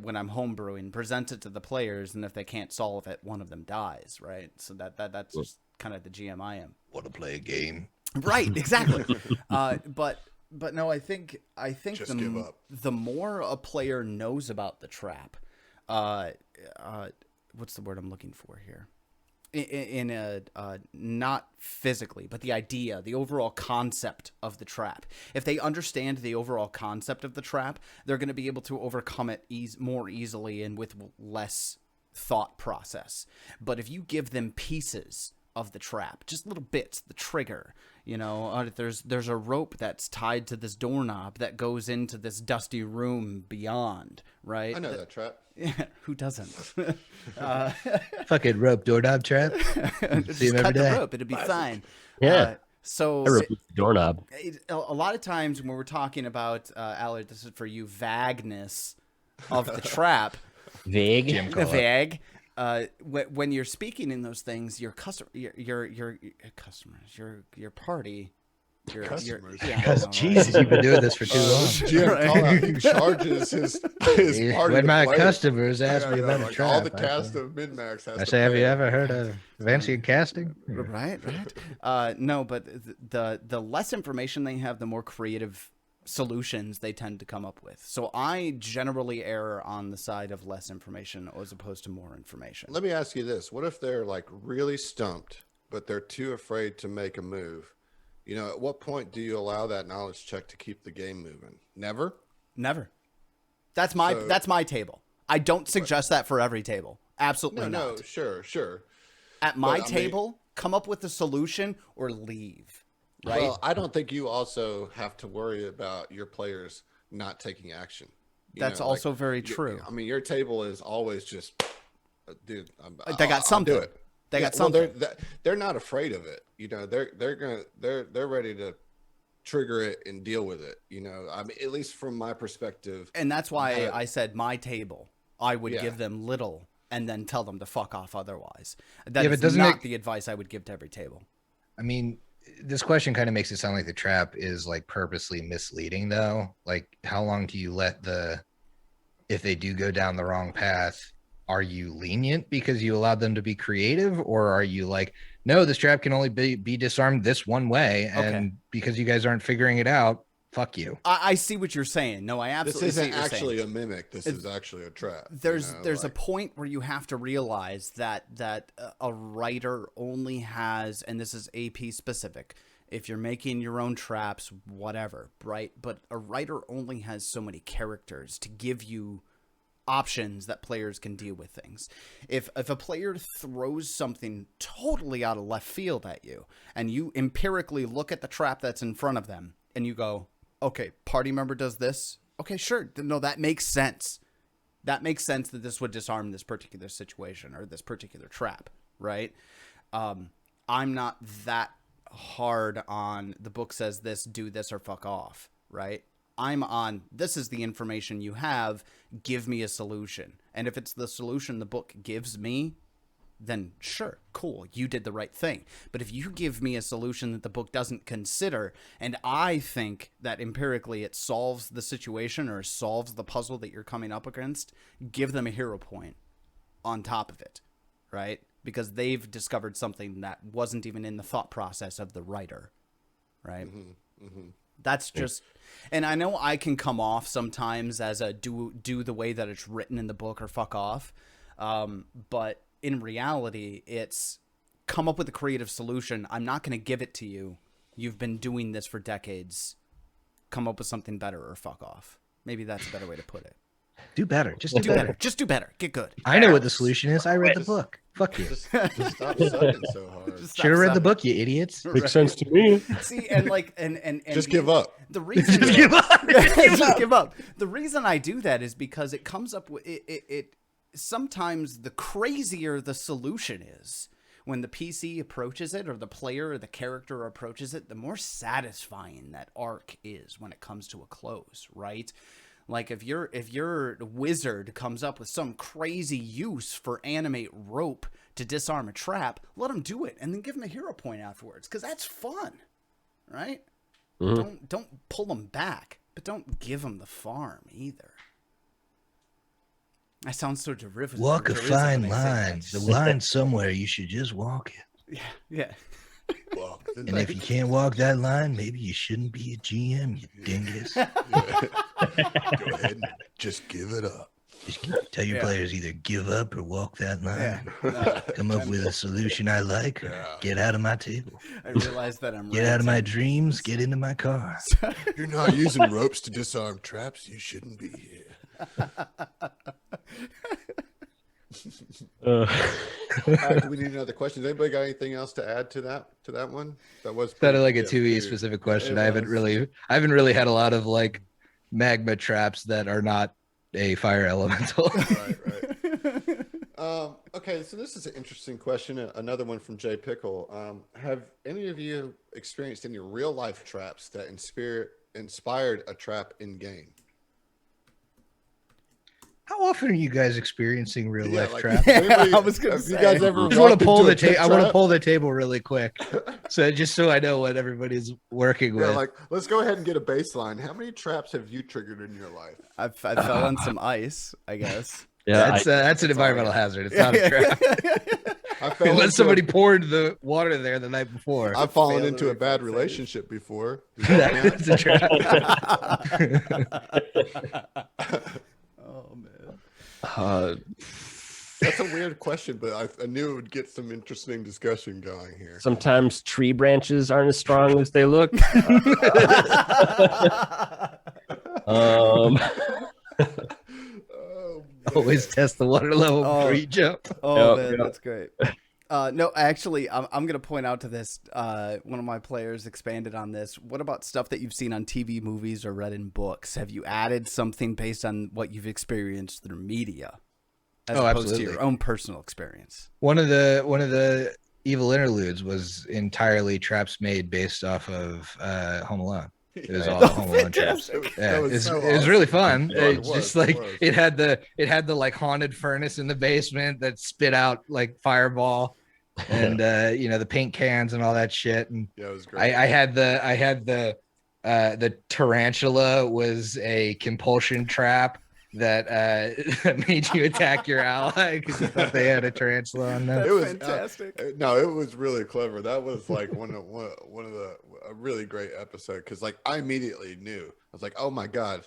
when I'm homebrewing, present it to the players, and if they can't solve it, one of them dies, right? So that's just kind of the GM I am. Want to play a game? Right, exactly. But no, I think Just give up. the more a player knows about the trap, what's the word I'm looking for here? In a not physically, but the idea, the overall concept of the trap. If they understand the overall concept of the trap, they're going to be able to overcome it more easily and with less thought process. But if you give them pieces of the trap, just little bits, the trigger, there's a rope that's tied to this doorknob that goes into this dusty room beyond, right? I know that trap. Yeah, who doesn't? Fucking rope doorknob trap. Just See him cut every the day. rope; it'd be fine. Yeah. So I repeat the doorknob. a lot of times when we're talking about Allard, this is for you, vagueness of the trap, Vague. Jim the call vague. When you're speaking in those things, your customers, your party Customers. yeah, Because I know, right? Jesus, you've been doing this for too long. GM call out, he charges his party When to my play it. customers ask me Yeah, about a like trap, all the I cast say- of Min-Max has I to say, have pay you it. ever heard of Vinci casting? Right. No, but the less information they have, the more creative solutions they tend to come up with. So I generally err on the side of less information as opposed to more information. Let me ask you this. What if they're like really stumped, but they're too afraid to make a move? You know, at what point do you allow that knowledge check to keep the game moving? Never? Never. That's my table. I don't suggest that for every table. Absolutely not. No, sure. At my But, I mean- table, come up with a solution or leave. Right? Well, I don't think you also have to worry about your players not taking action. That's also very true. I mean, your table is always just, dude. They got something. I'll do it. They got something. They're not afraid of it. You know, they're ready to trigger it and deal with it. You know, I mean, at least from my perspective. And that's why I said my table. I would Yeah. give them little and then tell them to fuck off otherwise. Yeah, That but is doesn't not it- the advice I would give to every table. I mean, this question kind of makes it sound like the trap is like purposely misleading, though. Like, how long do you let if they do go down the wrong path, are you lenient because you allowed them to be creative, or are you like, no, this trap can only be disarmed this one way, and because you guys aren't figuring it out, fuck you. I see what you're saying. No, I absolutely This see isn't what you're actually saying. a mimic. This is actually a trap. There's you know, a point where you have to realize that a writer only has, and this is AP specific, if you're making your own traps, whatever, right? But a writer only has so many characters to give you options that players can deal with things. If a player throws something totally out of left field at you, and you empirically look at the trap that's in front of them, and you go, okay, party member does this. Okay, sure. No, that makes sense. That makes sense that this would disarm this particular situation or this particular trap, right? I'm not that hard on the book says this, do this, or fuck off, right? I'm on, this is the information you have, give me a solution. And if it's the solution the book gives me, then sure, cool, you did the right thing. But if you give me a solution that the book doesn't consider, and I think that empirically it solves the situation or solves the puzzle that you're coming up against, give them a hero point on top of it, right? Because they've discovered something that wasn't even in the thought process of the writer, right? That's just, and I know I can come off sometimes as a do the way that it's written in the book or fuck off, but in reality, it's come up with a creative solution. I'm not going to give it to you. You've been doing this for decades. Come up with something better or fuck off. Maybe that's a better way to put it. Do better. Just Do better. Just do better. Get good. I know what the solution is. I read the book. Fuck you. just stop sucking so hard. Just stop Should have read the sucking. book, you idiots. Makes sense to me. See, and like, and Just give up. The reason Just give up. just give up. The reason I do that is because it comes up with it. Sometimes the crazier the solution is, when the PC approaches it or the player or the character approaches it, the more satisfying that arc is when it comes to a close, right? Like if your wizard comes up with some crazy use for animate rope to disarm a trap, let him do it and then give him a hero point afterwards, because that's fun, right? Don't pull them back, but don't give them the farm either. I sound so derivative. Walk a derivative fine when I say line. that. The line's somewhere. You should just walk it. Yeah. Well, And if you can't walk that line, maybe you shouldn't be a GM, you dingus. go ahead and just give it up. Just tell your Yeah. players either give up or walk that Yeah. line. Come up with a solution I like, or get out of my table. I realize that I'm Get out of my ranting. dreams. Get into my car. You're not using ropes to disarm traps. You shouldn't be here. Uh, All right, do we need another question? Does anybody got anything else to add to that one? That was Sounded like a yeah, 2E pretty- specific question. it I haven't was. really had a lot of like magma traps that are not a fire elemental. Right. Okay, so this is an interesting question. Another one from Jay Pickle. Have any of you experienced any real life traps that inspired a trap in game? How often are you guys experiencing real life like, traps? I was gonna have say. you guys ever I just want walked to pull into the a pit I want to trap? pull the table really quick, so I know what everybody's working Yeah, with. like let's go ahead and get a baseline. How many traps have you triggered in your life? I fell on some ice, I guess. Yeah, that's an environmental hazard. It's not a trap. I fell Unless into somebody a, poured the water there the night before. I've fallen failed into to a bad reflex relationship before. Does that That's a trap. Oh man. That's a weird question, but I knew it would get some interesting discussion going here. sometimes tree branches aren't as strong as they look. Um, Oh, Always test the water level before Oh. you jump. Oh Yep, man, yep. that's great. No, actually, I'm gonna point out to this. One of my players expanded on this. What about stuff that you've seen on TV, movies, or read in books? Have you added something based on what you've experienced through media, as opposed absolutely. to your own personal experience? One of the evil interludes was entirely traps made based off of Home Alone. It was all Home Alone traps. Fantastic. Yeah, That was it's, so it was really awesome. fun. Yeah, it It's was, just it like was. it had the like haunted furnace in the basement that spit out like fireball, and the paint cans and all that shit. And Yeah, it was great. I had the tarantula was a compulsion trap that that made you attack your ally because you thought they had a tarantula on them. That's It was fantastic. no, it was really clever. That was like one of a really great episode because like I immediately knew. I was like, oh my god,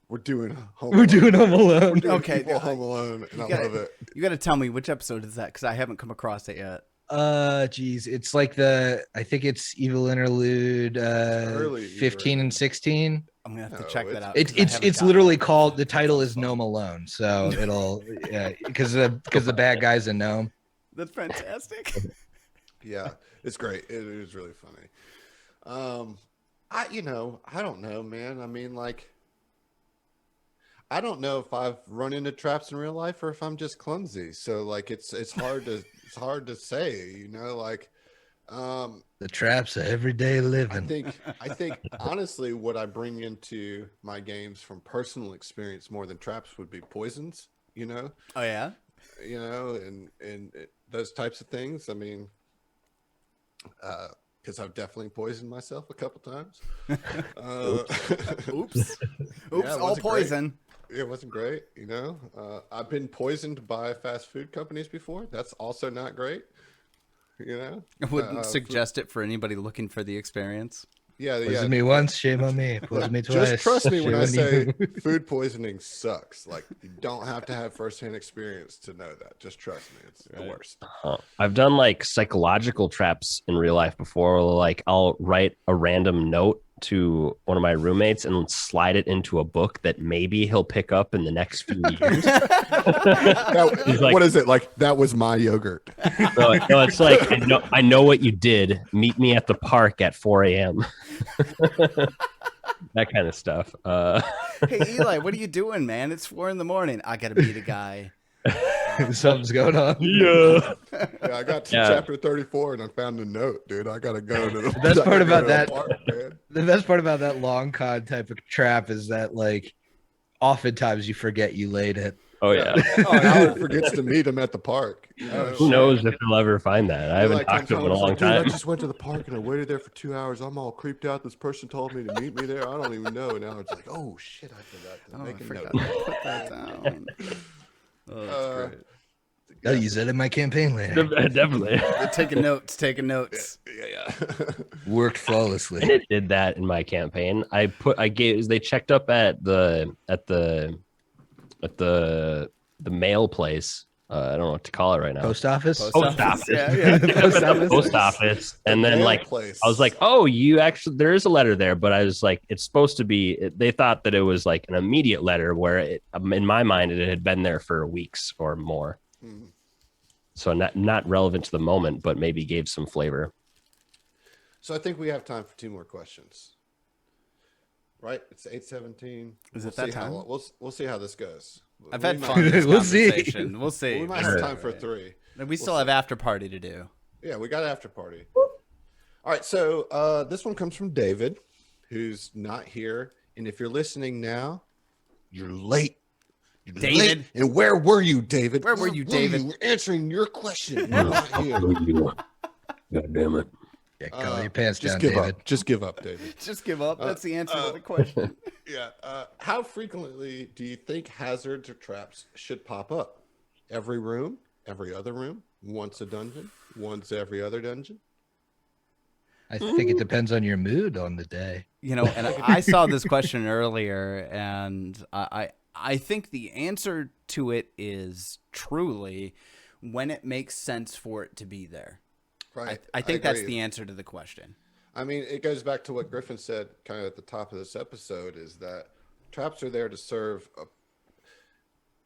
we're doing Home We're Alone. doing Home We're Alone. doing Okay, people no, Home Alone, and I gotta- love it. You got to tell me which episode is that because I haven't come across it yet. Geez, it's like I think it's Evil Interlude early 15 Evil and 16. I'm gonna have to No, check that it's- out. It's 'cause I it's haven't it's gotten literally that. called, the title Sounds is fun. Gnome Alone, so it'll because the bad guy's a gnome. That's fantastic. Yeah, it's great. It is really funny. I don't know, man. I mean, like, I don't know if I've run into traps in real life or if I'm just clumsy. So like, it's hard to say. Like, The traps of everyday I living. think honestly, what I bring into my games from personal experience more than traps would be poisons. Oh yeah. And those types of things. I mean, because I've definitely poisoned myself a couple times. Oops. Oops. Yeah, it All wasn't great. poison. It wasn't great. I've been poisoned by fast food companies before. That's also not great. I wouldn't suggest it for anybody looking for the experience. Poison me once, shame on me. Poison me twice. Just trust me when shame I on say you. food poisoning sucks. Like, you don't have to have firsthand experience to know that. Just trust me. It's the worst. I've done like psychological traps in real life before. Like I'll write a random note to one of my roommates and slide it into a book that maybe he'll pick up in the next few years. He's like- What is it? Like, that was my yogurt. No, it's like I know what you did. Meet me at the park at 4 a.m. That kind of stuff. Hey Eli, what are you doing, man? It's 4 a.m. I gotta meet a guy. Something's going on. Yeah. Yeah, I got to Yeah. chapter 34 and I found a note, dude. I gotta go to the best I part gotta go about to the that- park, man. The best part about that long con type of trap is that like oftentimes you forget you laid it. Oh yeah. Oh, Howard forgets to meet him at the park. Who knows if he'll ever find that? I haven't talked to him in a long Dude, I time. just went to the park and I waited there for 2 hours. I'm all creeped out. This person told me to meet me there. I don't even know. Now it's like, oh shit, I forgot to Oh, I make a forgot note. to put that down. Oh, that's great. I'll use that in my campaign later. Definitely. Taking notes. Taking notes. Yeah. Worked flawlessly. It did that in my campaign. They checked up at the mail place. I don't know what to call it right now. Post office. Post office. Yeah. Post office. Post office. And then Mail like place. I was like, oh, there is a letter there, but I was like, it's supposed to be. They thought that it was like an immediate letter, where in my mind it had been there for weeks or more. Mhm. So not relevant to the moment, but maybe gave some flavor. So I think we have time for 2 more questions. Right? It's 8:17. Is it that time? We'll see how this goes. I've We had might- fun with this We'll see. conversation. We'll see. We might have time for 3. And we still have after party to do. Yeah, we got after party. All right, so this one comes from David, who's not here. And if you're listening now, you're late. David. And where were you, David? Where were you, David? We're answering your question. We're not here. God damn it. Yeah, go your pants Just down, give David. up. Just give up, David. Just give up. That's the answer to the question. Yeah. How frequently do you think hazards or traps should pop up? Every room? Every other room? Once a dungeon? Once every other dungeon? I think it depends on your mood on the day. You know, and I saw this question earlier, and I think the answer to it is truly when it makes sense for it to be there. Right. I think that's agree. the answer to the question. I mean, it goes back to what Griffin said kind of at the top of this episode, is that traps are there to serve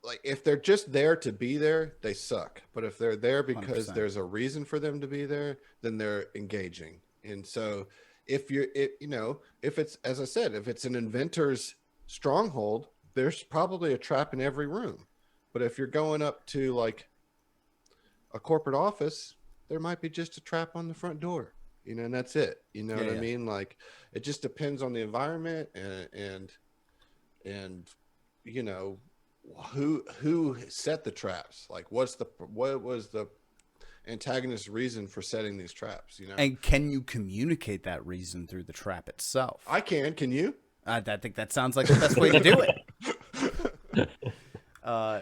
like if they're just there to be there, they suck. But if they're there because 100%. there's a reason for them to be there, then they're engaging. And so if if it's, as I said, if it's an inventor's stronghold, there's probably a trap in every room. But if you're going up to like a corporate office, there might be just a trap on the front door, and that's it. You know what I mean? Like, it just depends on the environment and who set the traps. Like, what was the antagonist reason for setting these traps? And can you communicate that reason through the trap itself? I can you? I think that sounds like the best way to do it.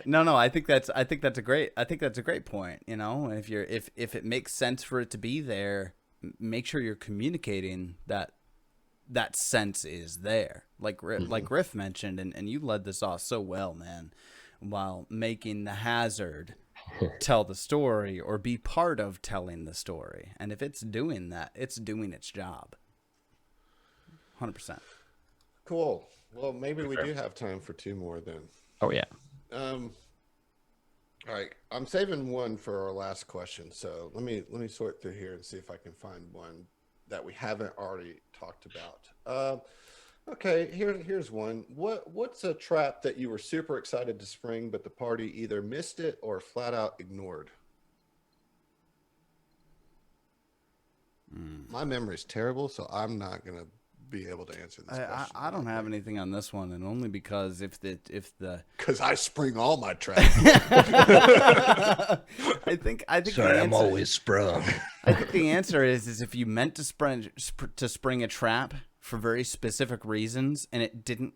No, I think that's a great point. If it makes sense for it to be there, make sure you're communicating that sense is there. Like Griff mentioned, and you led this off so well, man, while making the hazard tell the story or be part of telling the story. And if it's doing that, it's doing its job. 100%. Cool. Well, maybe we do have time for two more then. Oh yeah. All right, I'm saving one for our last question. So let me sort through here and see if I can find one that we haven't already talked about. Okay, here's one. What's a trap that you were super excited to spring, but the party either missed it or flat out ignored? My memory's terrible, so I'm not gonna be able to answer this question. I don't have anything on this one, and only because if the because I spring all my traps. I think Sorry, I'm always sprung. I think the answer is if you meant to spring a trap for very specific reasons and it didn't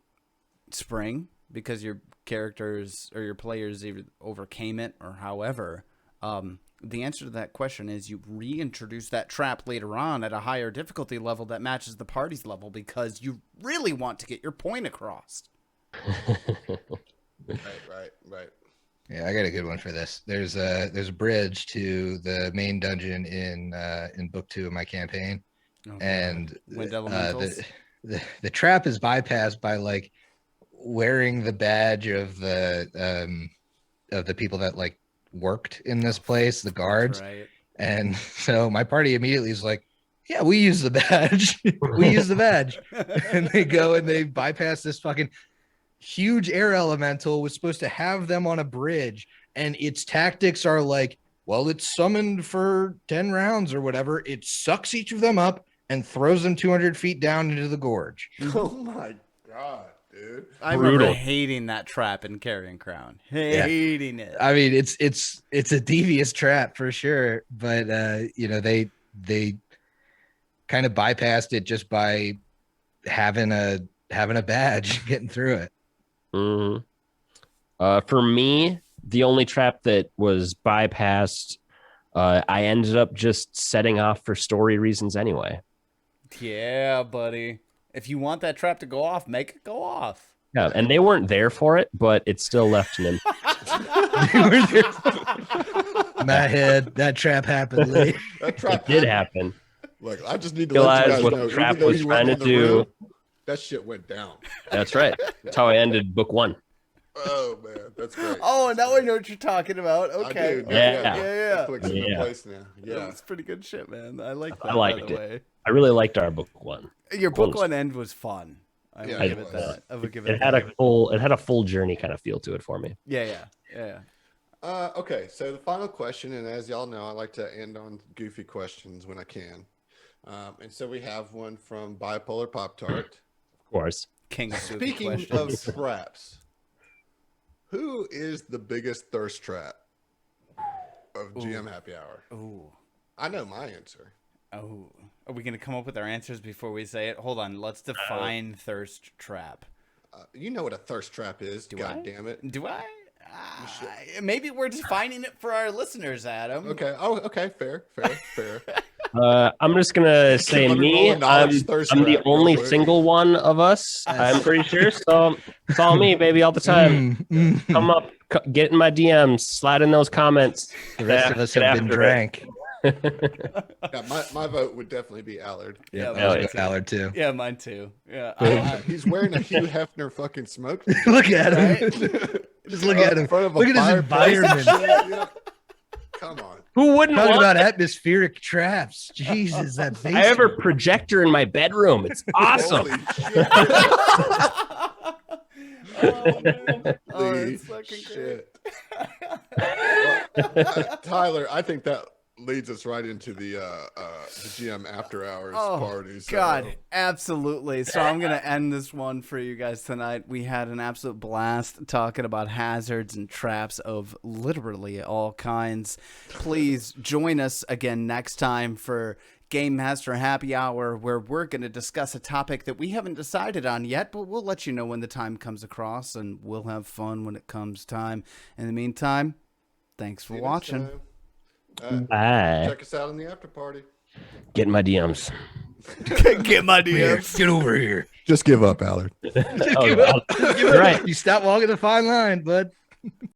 spring because your characters or your players either overcame it or however, the answer to that question is you reintroduce that trap later on at a higher difficulty level that matches the party's level because you really want to get your point across. Right. Yeah, I got a good one for this. There's a bridge to the main dungeon in book 2 of my campaign, and Wind elementals. The trap is bypassed by like wearing the badge of the people that like worked in this place, the guards. Right. And so my party immediately is like, yeah, we use the badge. We use the badge. And they go and they bypass this fucking huge air elemental, was supposed to have them on a bridge. And its tactics are like, well, it's summoned for 10 rounds or whatever. It sucks each of them up and throws them 200 feet down into the gorge. Oh my God, dude. I remember hating that trap in Carrion Crown. Hating it. I mean, it's a devious trap for sure, but they kind of bypassed it just by having a badge, getting through it. Mm-hmm. For me, the only trap that was bypassed, I ended up just setting off for story reasons anyway. Yeah, buddy. If you want that trap to go off, make it go off. Yeah, and they weren't there for it, but it still left an impact. My head, that trap happened late. That trap Did happen. Look, I just need to let you guys what know. the trap even though was you trying weren't to in the do. room, that shit went down. That's right. That's how I ended book 1. Oh man, that's great. Oh, now I know what you're talking about. Okay. Yeah. Clicks into Yeah. place now. Yeah. That's pretty good shit, man. I like that. I liked by the it. way. I really liked our book 1. Your book 1 end was fun. I Yeah, will it give it was. that. I would give it. It had a full journey kind of feel to it for me. Yeah. Okay, so the final question, and as y'all know, I like to end on goofy questions when I can. And so we have one from Bipolar Pop Tart. Of course. King of Speaking questions. of traps, Who is the biggest thirst trap of GM Happy Hour? Ooh. I know my answer. Oh. Are we going to come up with our answers before we say it? Hold on. Let's define thirst trap. You know what a thirst trap is. God damn it. Do I? Maybe we're defining it for our listeners, Adam. Okay. Oh, okay. Fair. I'm just gonna say Let me me. roll a knowledge I'm thirst the trap real only quick. single one of us. I'm pretty sure. So it's all me, baby, all the time. Come up, get in my DMs, slide in those comments. The rest of us Get have been after it. drank. Yeah, my vote would definitely be Allard. Yeah, I was with Allard too. Yeah, mine too. Yeah. He's wearing a Hugh Hefner fucking smoke. Look at him. Just look at him. In front of a Look at his fireplace. environment. Yeah. Come on. Who wouldn't Talking want? about atmospheric traps. Jesus, that face. I have a projector in my bedroom. It's awesome. Holy shit. Oh, man. Oh, Holy that's fucking shit. Tyler, I think that leads us right into the GM after hours party. So. God, absolutely. So I'm going to end this one for you guys tonight. We had an absolute blast talking about hazards and traps of literally all kinds. Please join us again next time for Game Master Happy Hour, where we're going to discuss a topic that we haven't decided on yet, but we'll let you know when the time comes across, and we'll have fun when it comes time. In the meantime, thanks for watching. Bye. Check us out in the after party. Get in my DMs. Get my DMs. Get over here. Just give up, Allard. Oh, you're right. You stop walking the fine line, bud.